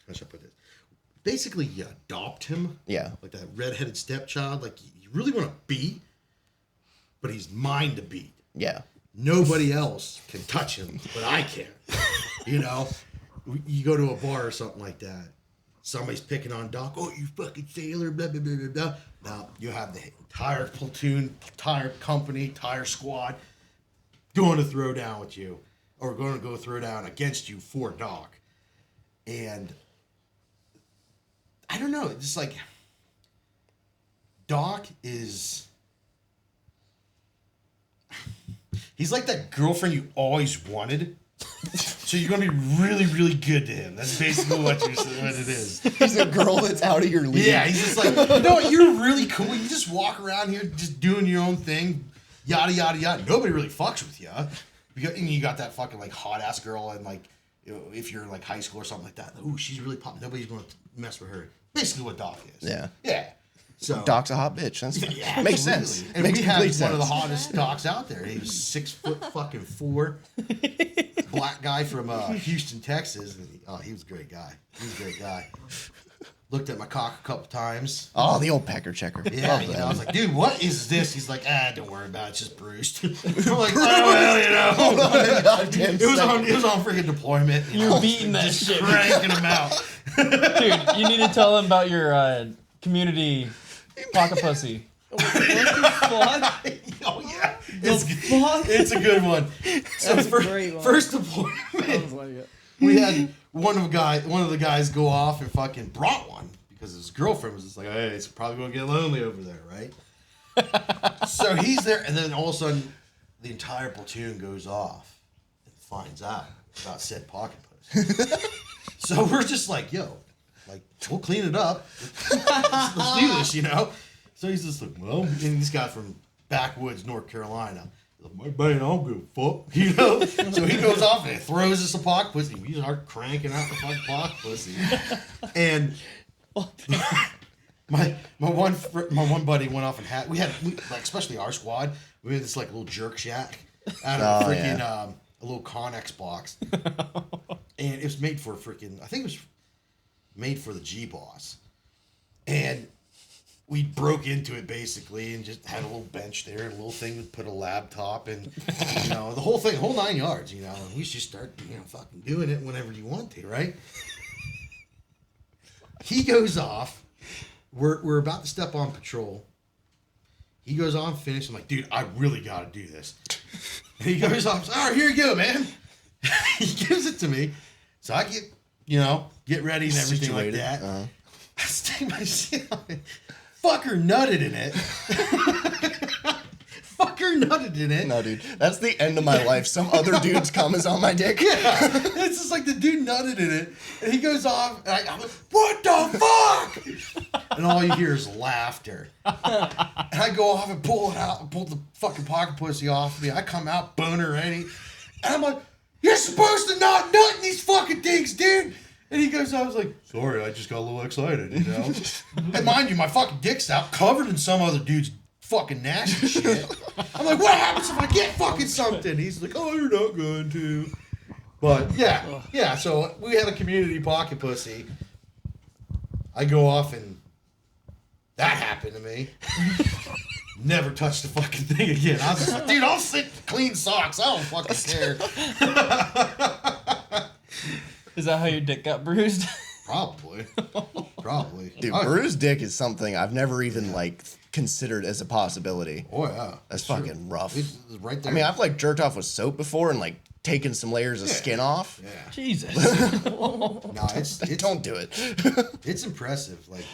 how should I put this? Basically, you adopt him. Yeah. Like that redheaded stepchild. Like, you really want to beat, but he's mine to beat. Yeah. Nobody else can touch him, but I can. You know? You go to a bar or something like that. Somebody's picking on Doc. Oh, you fucking sailor, blah, blah, blah, blah, blah. Now, you have the entire platoon, entire company, entire squad going to throw down with you. Or going to go throw down against you for Doc. And I don't know. It's just like Doc is... He's like that girlfriend you always wanted. So you're gonna be really, really good to him. That's basically what it is. He's a girl that's out of your league. Yeah, he's just like, you know what, you're really cool. You just walk around here just doing your own thing, yada yada yada. Nobody really fucks with you. And you got that fucking like hot ass girl, and like, you know, if you're in like high school or something like that, ooh, she's really popping. Nobody's gonna mess with her. Basically, what Doc is. Yeah. Yeah. So Doc's a hot bitch. That's fine. yeah, Makes absolutely. sense. And Makes we had one complete sense. of the hottest docs out there. He was 6'4", black guy from Houston, Texas. And he was a great guy. He was a great guy. Looked at my cock a couple times. Oh, the old pecker checker. Yeah, Love you know, that. I was like, dude, what is this? He's like, don't worry about it. It's just bruised. I'm like, oh, well, you know. Goddamn It was second. on freaking deployment. You're beating that just shit. cranking them out. Dude, you need to tell them about your community pocket pussy. What the fuck? Oh, yeah. Fuck? It's a good one. So That's a great one. first deployment. Sounds like it. We had one of the guys go off and fucking brought one because his girlfriend was just like, hey, it's probably gonna get lonely over there, right? So he's there, and then all of a sudden, the entire platoon goes off and finds out about said pocket pussy. So we're just like, yo, like, we'll clean it up. Let's do this, you know? So he's just like, well, and this guy from backwoods, North Carolina. My buddy, I don't give a fuck, you know? So he goes off and throws us a pocket pussy. We start cranking out the fucking pocket pussy. And my one buddy went off and had, like, especially our squad, we had this like little jerk shack out of freaking a little Connex box. And it was made for freaking, I think it was made for the G-Boss. And we broke into it basically and just had a little bench there and a little thing to put a laptop and, you know, the whole thing, whole 9 yards, you know, and we just start, you know, fucking doing it whenever you want to, right? He goes off. We're about to step on patrol. He goes on, finish. I'm like, dude, I really got to do this. And he goes off, all right, here you go, man. He gives it to me. So I get ready and everything like that. I stick my shit on it. Fucker nutted in it. Fucker nutted in it. No, dude, that's the end of my life. Some other dude's cum is on my dick. Yeah, it's just like the dude nutted in it, and he goes off, and I'm like, what the fuck? And all you hear is laughter. And I go off and pull it out, and pull the fucking pocket pussy off me. I come out boner ready, and I'm like, you're supposed to not nut in these fucking things, dude. And he goes, I was like, sorry, I just got a little excited, you know? And mind you, my fucking dick's out, covered in some other dude's fucking nasty shit. I'm like, what happens if I get fucking something? He's like, oh, you're not going to. But, yeah, so we had a community pocket pussy. I go off and that happened to me. Never touched the fucking thing again. I was just like, dude, I'll sit clean socks. I don't fucking care. Is that how your dick got bruised? Probably. Dude, bruised dick is something I've never even like considered as a possibility. Oh yeah, That's fucking rough. It's right there. I mean, I've like jerked off with soap before and like taken some layers of skin off. Yeah. Jesus. No, it's Don't do it. it's impressive. Like,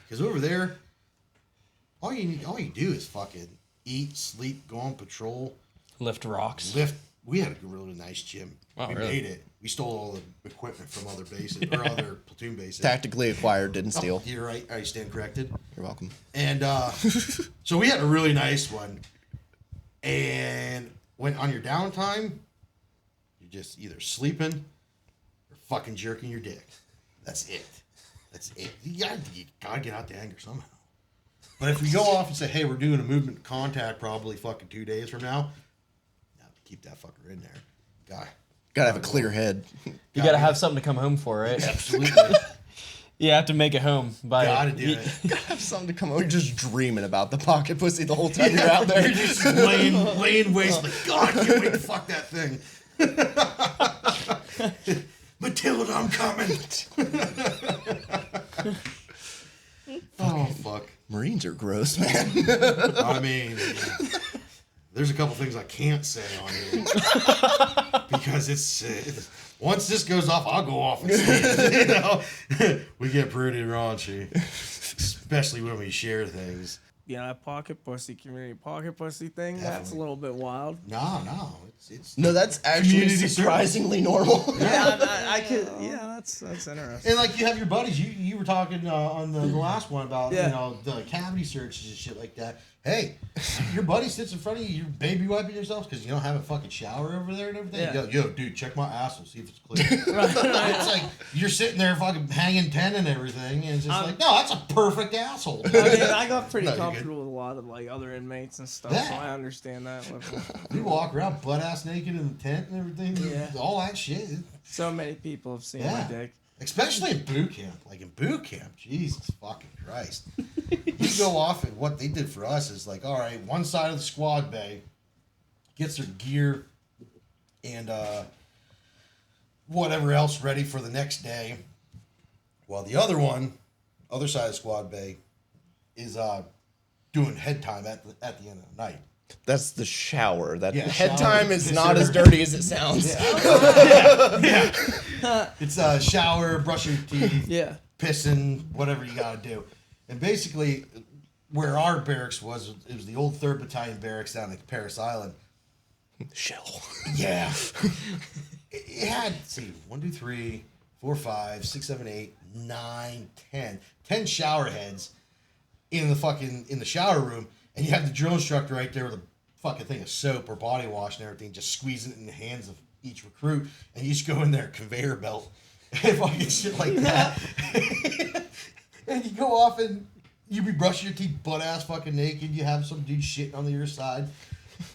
because over there, all you do is fucking eat, sleep, go on patrol, Lift rocks. lift. We had a really nice gym. Oh, we really? made it. We stole all the equipment from other bases or other platoon bases. Tactically acquired, didn't steal. You're right. I stand corrected. You're welcome. And so we had a really nice one. And when on your downtime, you're just either sleeping or fucking jerking your dick. That's it. You gotta get out the anger somehow. But if we go off and say, hey, we're doing a movement contact probably fucking 2 days from now, keep that fucker in there. Gotta have a clear head. You gotta have something to come home for, right? Absolutely. You have to make it home. Gotta do it. Gotta have something to come over. You're just dreaming about the pocket pussy the whole time you're out there. You're just laying waste. Like, God, I can't wait to fuck that thing. Matilda, I'm coming. Oh, fuck. Marines are gross, man. I mean, there's a couple things I can't say on here. Because it's once this goes off, I'll go off and say it. You know? We get pretty raunchy. Especially when we share things. Yeah, that community pocket pussy thing, that's a little bit wild. No. It's No, that's actually Community surprisingly normal. Yeah, I could. Yeah, that's interesting. And like you have your buddies, you were talking on the last one about Yeah. you know the cavity searches and shit like that. Hey, your buddy sits in front of you, you're baby wiping yourself because you don't have a fucking shower over there and everything. Yeah. Yo, dude, check my asshole, see if it's clear. It's like you're sitting there fucking hanging 10 and everything, and it's just like, no, that's a perfect asshole. I mean, I got pretty No, you're comfortable with a lot of like other inmates and stuff, so Yeah. I understand that. You walk around butt ass naked in the tent and everything, Yeah. all that shit. So many people have seen Yeah. my dick. Especially in boot camp. Like in boot camp, Jesus fucking Christ. You go off and what they did for us is like, all right, one side of the squad bay gets their gear and whatever else ready for the next day. While the other side of the squad bay is doing head time at the end of the night. That's the shower. That Yeah, head shower, time is piss not as over. dirty as it sounds. It's shower, brushing your teeth, Yeah. pissing, whatever you gotta do. And basically, where our barracks was, it was the old 3rd Battalion barracks down at Paris Island. Shell. Yeah. It had, let's see, 1, 2, 3, 4, 5, 6, 7, 8, 9, 10. 10 shower heads in the shower room, and you have the drill instructor right there with a fucking thing of soap or body wash and everything, just squeezing it in the hands of each recruit, and you just go in there, conveyor belt, and fucking shit like that. And you go off and you be brushing your teeth butt ass fucking naked, you have some dude shitting on the other side,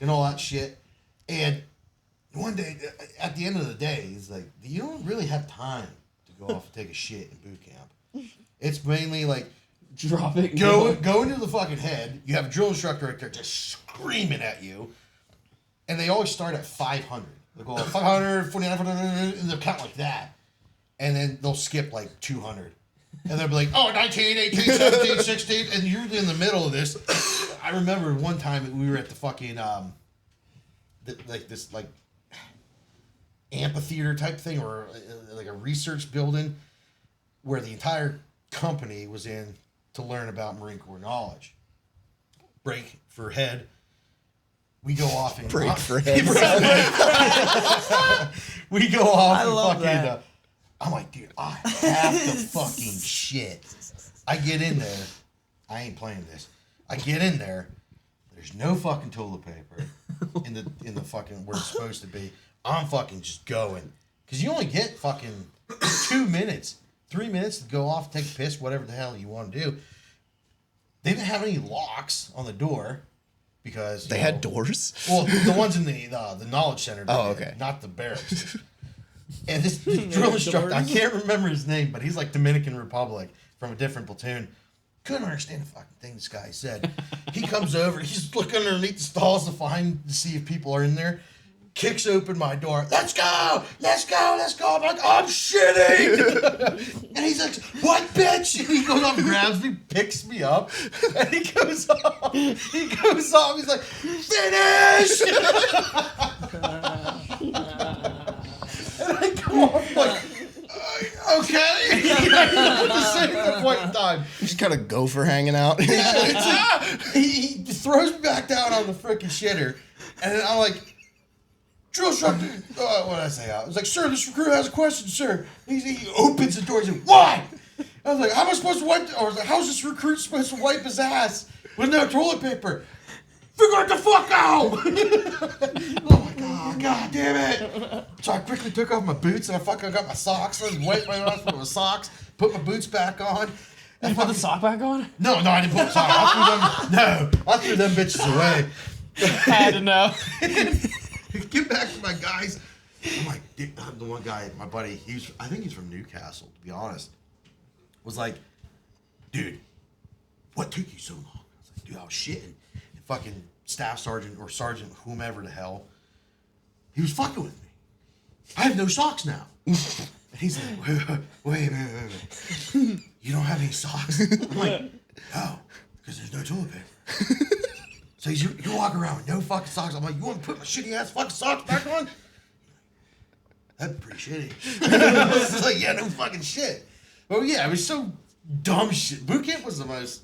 and all that shit. And one day, at the end of the day, it's like, you don't really have time to go off and take a shit in boot camp. It's mainly like, Drop it. go into the fucking head. You have a drill instructor right there just screaming at you. And they always start at 500. They'll go 500, 49, and they'll count like that. And then they'll skip like 200. And they'll be like, oh, 19, 18, 17, 16. And you're in the middle of this. I remember one time we were at the fucking, this amphitheater type thing or like a research building where the entire company was in to learn about Marine Corps knowledge. Break for head. We go off and Break for we go off I and love fucking. that. I'm like, dude, I have to fucking shit. I get in there. I ain't playing this. I get in there. There's no fucking toilet paper in the fucking where it's supposed to be. I'm fucking just going because you only get fucking 2 minutes, 3 minutes to go off, take a piss, whatever the hell you want to do. They didn't have any locks on the door. Because They had doors? Well, the ones in the knowledge center. Oh, okay. Not the barracks. And this drill instructor, I can't remember his name, but he's like Dominican Republic from a different platoon. Couldn't understand the fucking thing this guy said. He comes over, he's looking underneath the stalls to see if people are in there. Kicks open my door. Let's go! Let's go! Let's go! I'm like, I'm shitting! And he's like, what, bitch? And he goes off, grabs me, picks me up, and he goes off. He's like, finish! And I go off like, okay. At the same point in time. Just kind of gopher hanging out. He throws me back down on the freaking shitter, and then I'm like, drill instructor, what did I say? I was like, sir, this recruit has a question, sir. He opens the door. He's like, what? I was like, how am I supposed to wipe? I was like, how's this recruit supposed to wipe his ass with no toilet paper? Figure it the fuck out! Oh my god damn it! So I quickly took off my boots and I fucking got my socks and wiped my ass with my socks, put my boots back on. You put the sock back on? No, I didn't put the socks on. I threw them bitches away. I had to know. Get back to my guys. I'm like, dude, the one guy, my buddy, I think he's from Newcastle, to be honest, was like, dude, what took you so long? I was like, dude, I was shitting. And fucking staff sergeant or sergeant, whomever the hell, he was fucking with me. I have no socks now. And he's like, wait a minute. You don't have any socks? I'm like, no, because there's no toilet paper. So you walk around with no fucking socks. I'm like, you want to put my shitty ass fucking socks back on? That'd be pretty shitty. It's like, yeah, no fucking shit. But yeah, it was so dumb shit. Boot camp was the most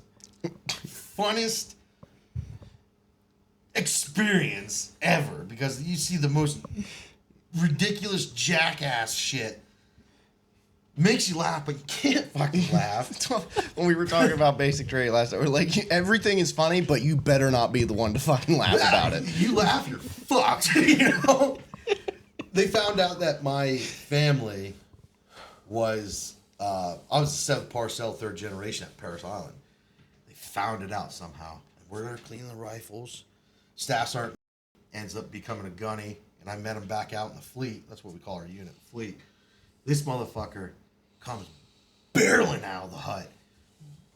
funnest experience ever because you see the most ridiculous jackass shit. Makes you laugh, but you can't fucking laugh. When we were talking about basic training last time, we're like, everything is funny, but you better not be the one to fucking laugh about it. You laugh, you're fucked. You know? They found out that my family was, I was the 7th parcel, 3rd generation at Paris Island. They found it out somehow. We're there cleaning the rifles. Staff sergeant ends up becoming a gunny, and I met him back out in the fleet. That's what we call our unit, the fleet. This motherfucker comes barreling out of the hut.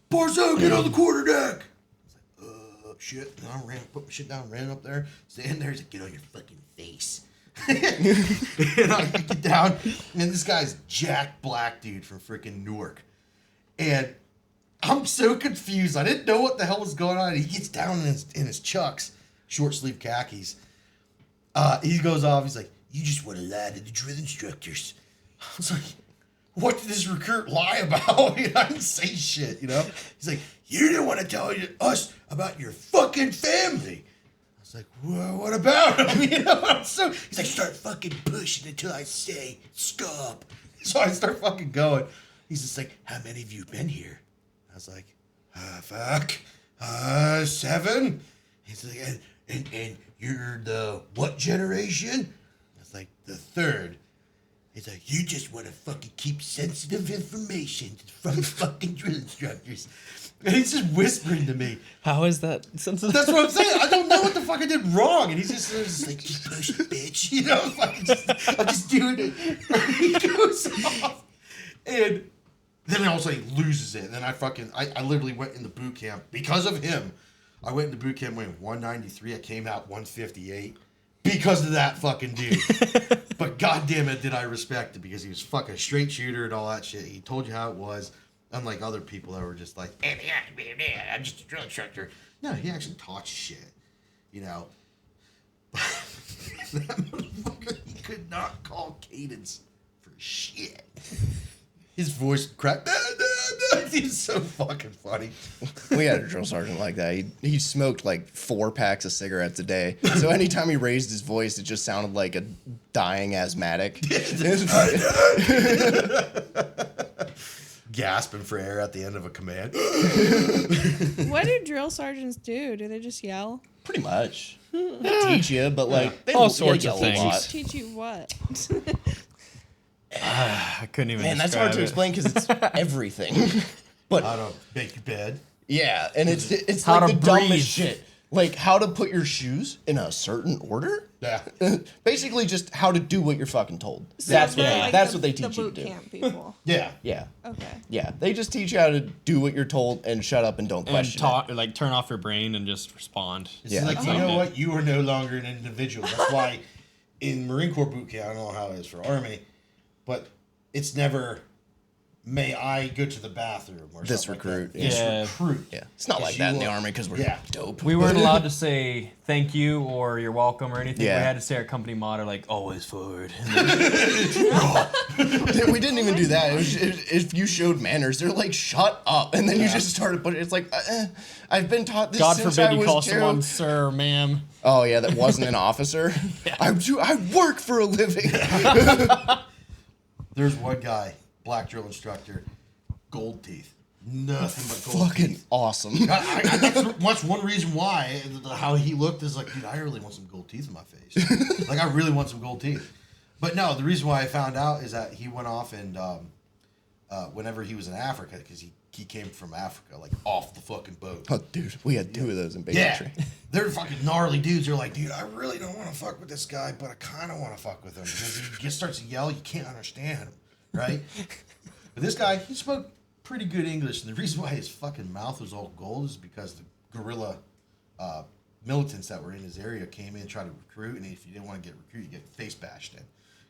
Barzo, get on the quarterdeck. I was like, shit. And I put my shit down, ran up there, stand there. He's like, get on your fucking face. And I get down, and this guy's Jack Black dude from freaking Newark. And I'm so confused. I didn't know what the hell was going on. He gets down in his chucks, short sleeve khakis. He goes off. He's like, you just want to lie to the drill instructors. I was like, what did this recruit lie about? I didn't say shit, you know? He's like, you didn't want to tell us about your fucking family. I was like, well, what about him? You know? So he's like, start fucking pushing until I say stop. So I start fucking going. He's just like, how many of you been here? I was like, 7. He's like, and you're the what generation? I was like, the 3rd. He's like, you just want to fucking keep sensitive information from fucking drill instructors. And he's just whispering to me. How is that sensitive? That's what I'm saying. I don't know what the fuck I did wrong. And he's just like, just push it, bitch. You know, I'm just doing it. He goes off. And then also he loses it. And then I literally went into boot camp. Because of him, I went into boot camp weighing 193. I came out 158. Because of that fucking dude. But goddamn it, did I respect it because he was fucking straight shooter and all that shit. He told you how it was. Unlike other people that were just like, I'm just a drill instructor. No, he actually taught you shit. You know? That motherfucker, he could not call cadence for shit. His voice cracked. He's so fucking funny. We had a drill sergeant like that. He smoked like 4 packs of cigarettes a day. So anytime he raised his voice, it just sounded like a dying asthmatic. Gasping for air at the end of a command. What do drill sergeants do? Do they just yell? Pretty much. They teach you, but like they All don't sorts yell of a things. lot. Teach you what? I couldn't even. Man, that's hard to describe explain because it's everything. But How to make your bed. yeah, and it's How like to the dumbest breathe. shit. Like how to put your shoes in a certain order. Yeah. Basically, just how to do what you're fucking told. So That's they're what like that's the- what they teach the you boot to do. camp people. Yeah. Yeah, Okay. yeah. They just teach you how to do what you're told and shut up and don't And question talk, like turn off your brain and just respond. It's Yeah. like, you That's know like what? You are no longer an individual. That's why in Marine Corps boot camp, I don't know how it is for Army, but it's never, may I go to the bathroom or This something recruit, like that. yeah. This Yeah. recruit. Yeah, it's not like you that in the are- army because we're yeah. dope. We weren't allowed to say thank you or you're welcome or anything. Yeah. We had to say our company motto like always forward. We didn't even do that. It was, if you showed manners, they're like, "Shut up," and then you just started. But it's like, I've been taught this. God since forbid I you was call 2. someone sir, ma'am. Oh yeah, that wasn't an officer. I work for a living. There's one guy, black drill instructor, gold teeth. Nothing but gold Fucking teeth. awesome. That's one reason why how he looked is like, dude, I really want some gold teeth in my face. Like, I really want some gold teeth. But no, the reason why I found out is that he went off and whenever he was in Africa, because he came from Africa, like off the fucking boat. Oh, dude, we had 2 of those in basic Yeah, training. they're fucking gnarly dudes. They're like, dude, I really don't want to fuck with this guy, but I kind of want to fuck with him because he just starts to yell, you can't understand him, right? But this guy, he spoke pretty good English, and the reason why his fucking mouth was all gold is because the guerrilla militants that were in his area came in and tried to recruit, and if you didn't want to get recruited, you get face bashed in.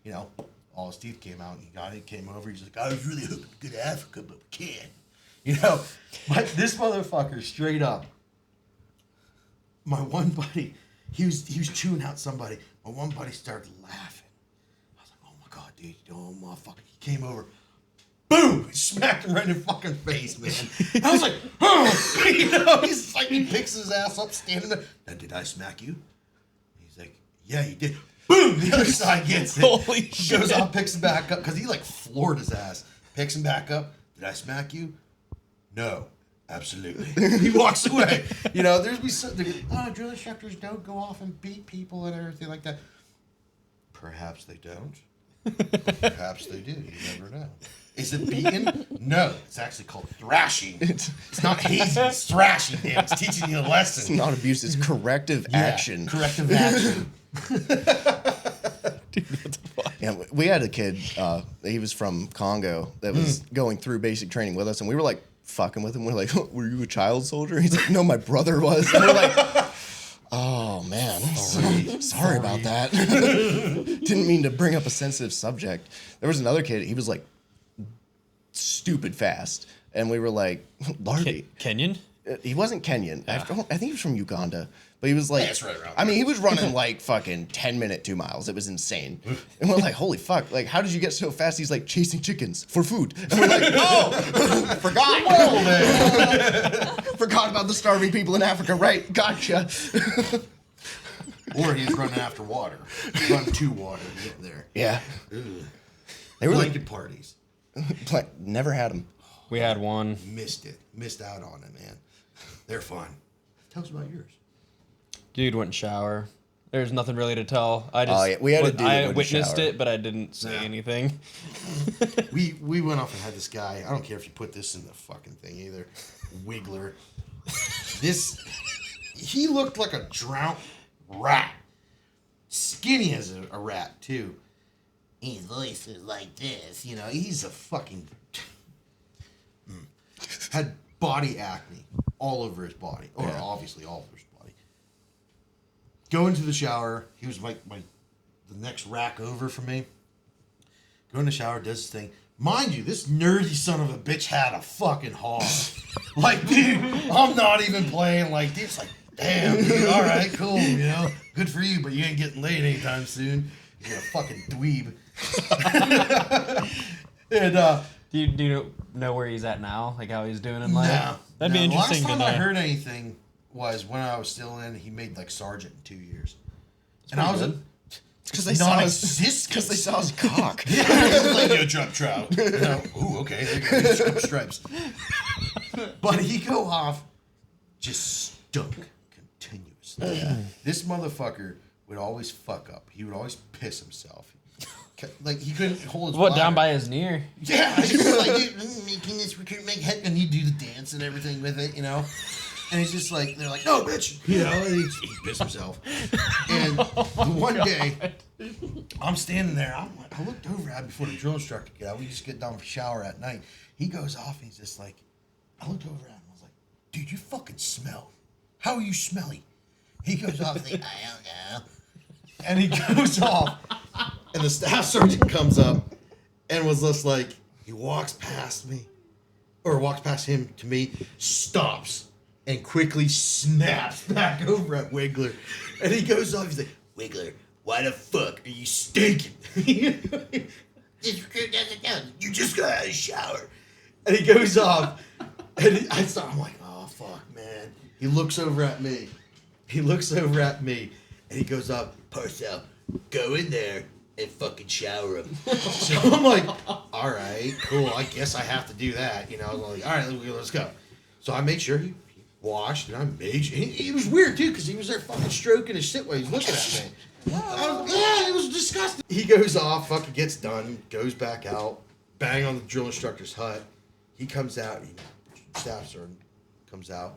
You know, all his teeth came out, and he got it, came over, he's like, I was really hoping to go to Africa, but we can't. You know, but this motherfucker, straight up, my one buddy, he was chewing out somebody. My one buddy started laughing. I was like, oh my God, dude, oh motherfucker. He came over, boom, he smacked him right in the fucking face, man. I was like, oh, you know, he's like, he picks his ass up, standing there. Now, did I smack you? He's like, yeah, you did. Boom, the other side gets it. Holy He shit. goes out, picks him back up, because he like floored his ass. Picks him back up. Did I smack you? No, absolutely. He walks away. You know, there's be some, drill instructors don't go off and beat people and everything like that. Perhaps they don't. Perhaps they do. You never know. Is it beating? No, it's actually called thrashing. It's not hazing, it's thrashing, damn. It's teaching you a It's lesson. not abuse. It's corrective Yeah, action. Corrective action. Yeah, we had a kid. He was from Congo that was going through basic training with us, and we were like fucking with him. We're like, "Were you a child soldier?" He's like, "No, my brother was." And we're like, "Oh man, sorry about that. Didn't mean to bring up a sensitive subject." There was another kid. He was like stupid fast, and we were like, "Lardy." Kenyan? He wasn't Kenyan. I think he was from Uganda. But he was like, That's right around I mean, he was running like fucking 10-minute 2 miles. It was insane. And we're like, holy fuck. Like, how did you get so fast? He's like, chasing chickens for food. And we're like, oh, forgot. Oh, man. Forgot about the starving people in Africa. Right. Gotcha. Or he's running after water. Run to water to get there. Yeah. Ugh. They were like, Blanket parties. never had them. We had one. Missed it. Missed out on it, man. They're fun. Tell us about yours. Dude wouldn't shower. There's nothing really to tell. I just yeah, we had a dude that I wouldn't witnessed shower. it, but I didn't say Yeah. anything. We went off and had this guy. I don't care if you put this in the fucking thing either. Wiggler. He looked like a drowned rat. Skinny as a rat, too. His voice is like this, you know. He's a fucking... Had body acne all over his body. Or obviously all over his body. Go into the shower. He was like the next rack over from me. Go in the shower, does his thing. Mind you, this nerdy son of a bitch had a fucking hog. Like, dude, I'm not even playing. Like, dude, it's like, damn, dude, all right, cool, you know. Good for you, but you ain't getting laid anytime soon. You're a fucking dweeb. And Do you know where he's at now? Like how he's doing in life? No. That'd be No, interesting the last to time know. I heard anything was when I was still in, he made like sergeant in 2 years. And I was good. Because they saw his cock. You drop trout. Ooh, okay. There you go. These are stripes. But he go off, just stunk continuously. This motherfucker would always fuck up. He would always piss himself. Like he couldn't hold his What, bladder. down by his knee? Yeah, he's just like, dude, making this recruit make head, and he'd do the dance and everything with it, And he's just like, they're like, no, bitch, and he pissed himself. And the one day, I'm standing there, I looked over at him before the drill instructor get out. We just get down for a shower at night. He goes off, and he's just like, I looked over at him, I was like, dude, you fucking smell. How are you smelly? He goes off, and like, I don't know. And he goes off. And the staff sergeant comes up and was just like, he walks past me, or walks past him to me, stops, and quickly snaps back over at Wiggler. And he goes off, he's like, Wiggler, why the fuck are you stinking? This recruit doesn't know. You just got out of the shower. And he goes off, and I'm like, oh, fuck, man. He looks over at me. And he goes up, Parcell, go in there and fucking shower him. So I'm like, all right, cool. I guess I have to do that. I was like, all right, let's go. So I made sure he washed, and I made sure. He was weird, too, because he was there fucking stroking his shit while he was looking at me. It was disgusting. He goes off, fucking gets done, goes back out, bang on the drill instructor's hut. He comes out, staff sergeant comes out,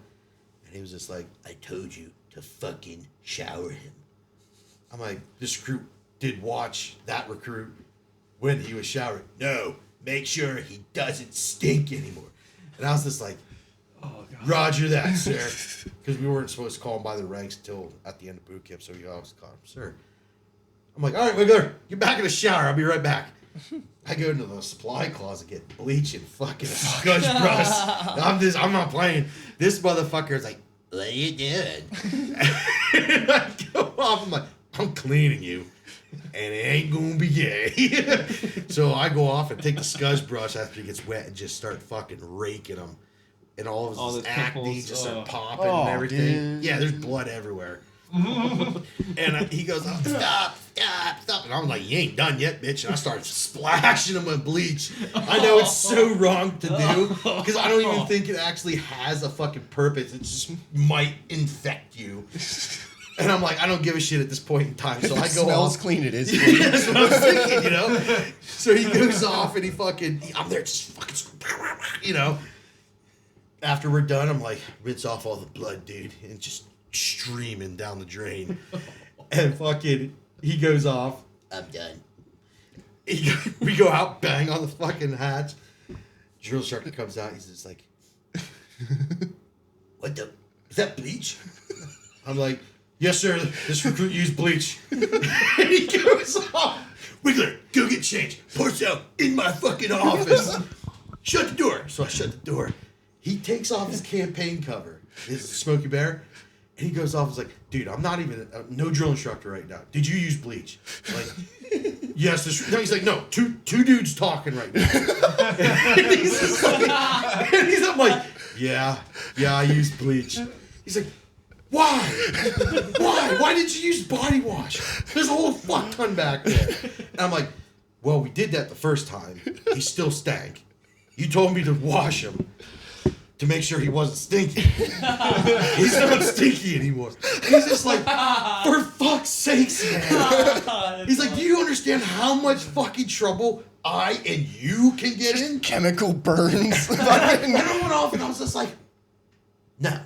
and he was just like, I told you to fucking shower him. I'm like, this recruit did watch that recruit when he was showering. No, make sure he doesn't stink anymore. And I was just like, oh, God. Roger that, sir. Because we weren't supposed to call him by the ranks until at the end of boot camp, so we always called him, sir. I'm like, all right, Wiggler, get back in the shower. I'll be right back. I go into the supply closet, get bleach and fucking scotch brush. I'm not playing. This motherfucker is like, what are you doing? And I go off, I'm like, I'm cleaning you, and it ain't gonna be gay. So I go off and take the scuzz brush after he gets wet and just start fucking raking him. And all of his acne just start popping and everything. Dude. Yeah, there's blood everywhere. And he goes, stop. And I'm like, you ain't done yet, bitch. And I start splashing him with bleach. I know it's so wrong to do, because I don't even think it actually has a fucking purpose. It just might infect you. And I'm like, I don't give a shit at this point in time. So I go smells off. clean, it is. Yeah, that's what I was thinking, So he goes off and I'm there just fucking, After we're done, I'm like, rinse off all the blood, dude. And just streaming down the drain. And fucking, he goes off. I'm done. We go out, bang on the fucking hatch. Drill instructor comes out. He's just like, what the? Is that bleach? I'm like, yes, sir. This recruit used bleach. And he goes off. Wiggler, go get changed. Parcell, in my fucking office. Shut the door. So I shut the door. He takes off his campaign cover, his Smokey Bear, and he goes off and is like, dude, I'm not even, no drill instructor right now. Did you use bleach? Like, yes. No, he's like, no, two dudes talking right now. And he's just like, I'm like, yeah, I used bleach. He's like, why? Why did you use body wash? There's a whole fuck ton back there. And I'm like, well, we did that the first time. He still stank. You told me to wash him to make sure he wasn't stinky. He's not stinky anymore. He's just like, for fuck's sakes, man. He's like, do you understand how much fucking trouble I and you can get in? Chemical burns. And I went off and I was just like, no.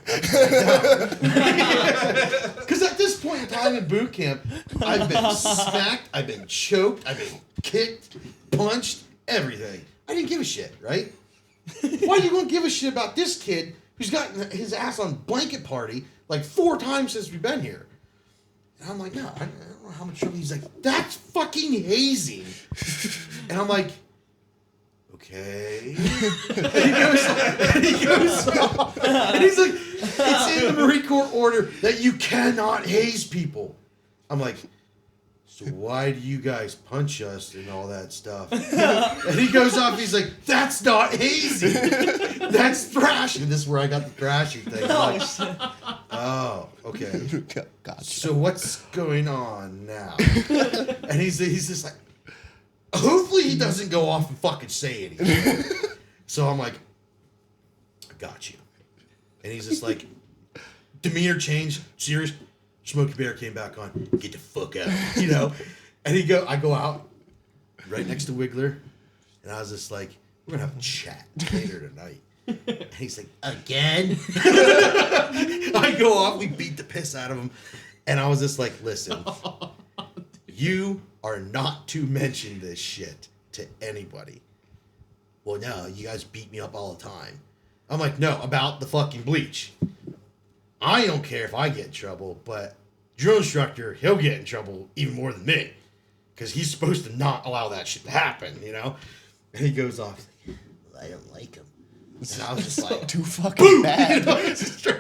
Because at this point in time in boot camp, I've been smacked, I've been choked, I've been kicked, punched, everything. I didn't give a shit, right? Why are you going to give a shit about this kid who's got his ass on blanket party like 4 times since we've been here? And I'm like, no, I don't know how much trouble. He's like, that's fucking hazing. And I'm like, okay. And he goes off. And he's like, it's in the Marine Corps order that you cannot haze people. I'm like, so why do you guys punch us and all that stuff? And he goes off, he's like, that's not hazy. That's thrashing. This is where I got the thrashing thing. I'm like, oh, okay. Gotcha. So what's going on now? And he's just like, hopefully he doesn't go off and fucking say anything. So I'm like, I got you. And he's just like, demeanor change, serious. Smokey Bear came back on. Get the fuck out, you know. And I go out right next to Wiggler, and I was just like, we're gonna have a chat later tonight. And he's like, again? I go off. We beat the piss out of him, and I was just like, listen, you are not to mention this shit to anybody. Well, no, you guys beat me up all the time. I'm like, no, about the fucking bleach. I don't care if I get in trouble, but drill instructor, he'll get in trouble even more than me. Because he's supposed to not allow that shit to happen, you know? And he goes off, he's like, I don't like him. And I was just like, too fucking bad. You know, I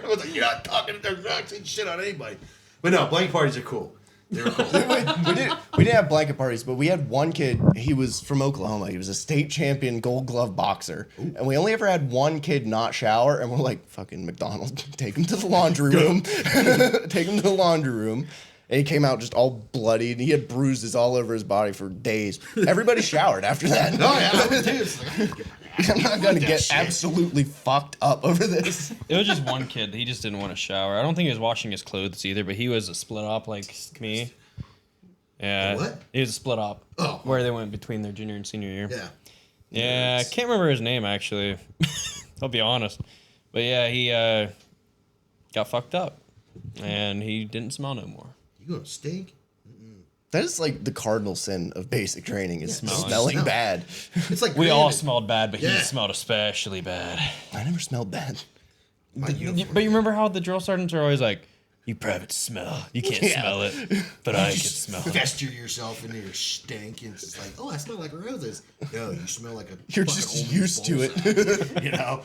was like, you're not talking to them, not saying shit on anybody. But no, blanket parties are cool. They were cool. we didn't have blanket parties, but we had one kid. He was from Oklahoma. He was a state champion Gold Glove boxer, and we only ever had one kid not shower. And we're like, "Fucking McDonald's, take him to the laundry room, take him to the laundry room." And he came out just all bloody, and he had bruises all over his body for days. Everybody showered after that. Oh yeah, I would too. It's like, I'm not gonna get shit. absolutely fucked up over this. It was just one kid. He just didn't want to shower. I don't think he was washing his clothes either, but he was a split op like me. Yeah. A what? He was a split op. Oh. Where they went between their junior and senior year. yeah. Yeah, I can't remember his name actually. I'll be honest. But yeah, he got fucked up. And he didn't smell no more. You gonna stink? That is like the cardinal sin of basic training is Yeah, smelling smell. bad. It's like We all granite. smelled bad, but Yeah. he smelled especially bad. I never smelled bad. My uniform. But you remember how the drill sergeants are always like, you private smell. You can't Yeah. smell it, but I can Just smell it. Fester yourself into your stink, and it's just like, oh, I smell like roses. No, you smell like a. You're fucking just old used to balls. it. You know.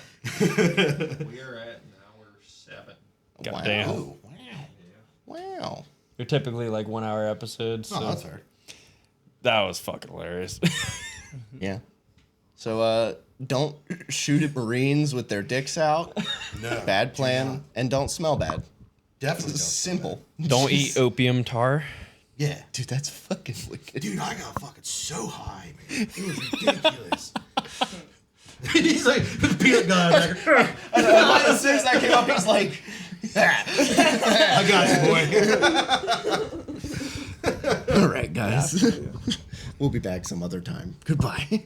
We are at an hour 7. Goddamn. Wow. Wow. They're typically like 1 hour episodes. So Oh, that's fair. that was fucking hilarious. Yeah. So don't shoot at Marines with their dicks out. No. Bad plan. And don't smell bad. Definitely don't. Simple. Don't eat opium tar. Yeah. Dude, that's fucking wicked. Dude, I got fucking so high, man. It was ridiculous. He's like, the peanut guy back there. As soon as that came up, he's like, I got you, boy. all right, guys. We'll be back some other time. Goodbye.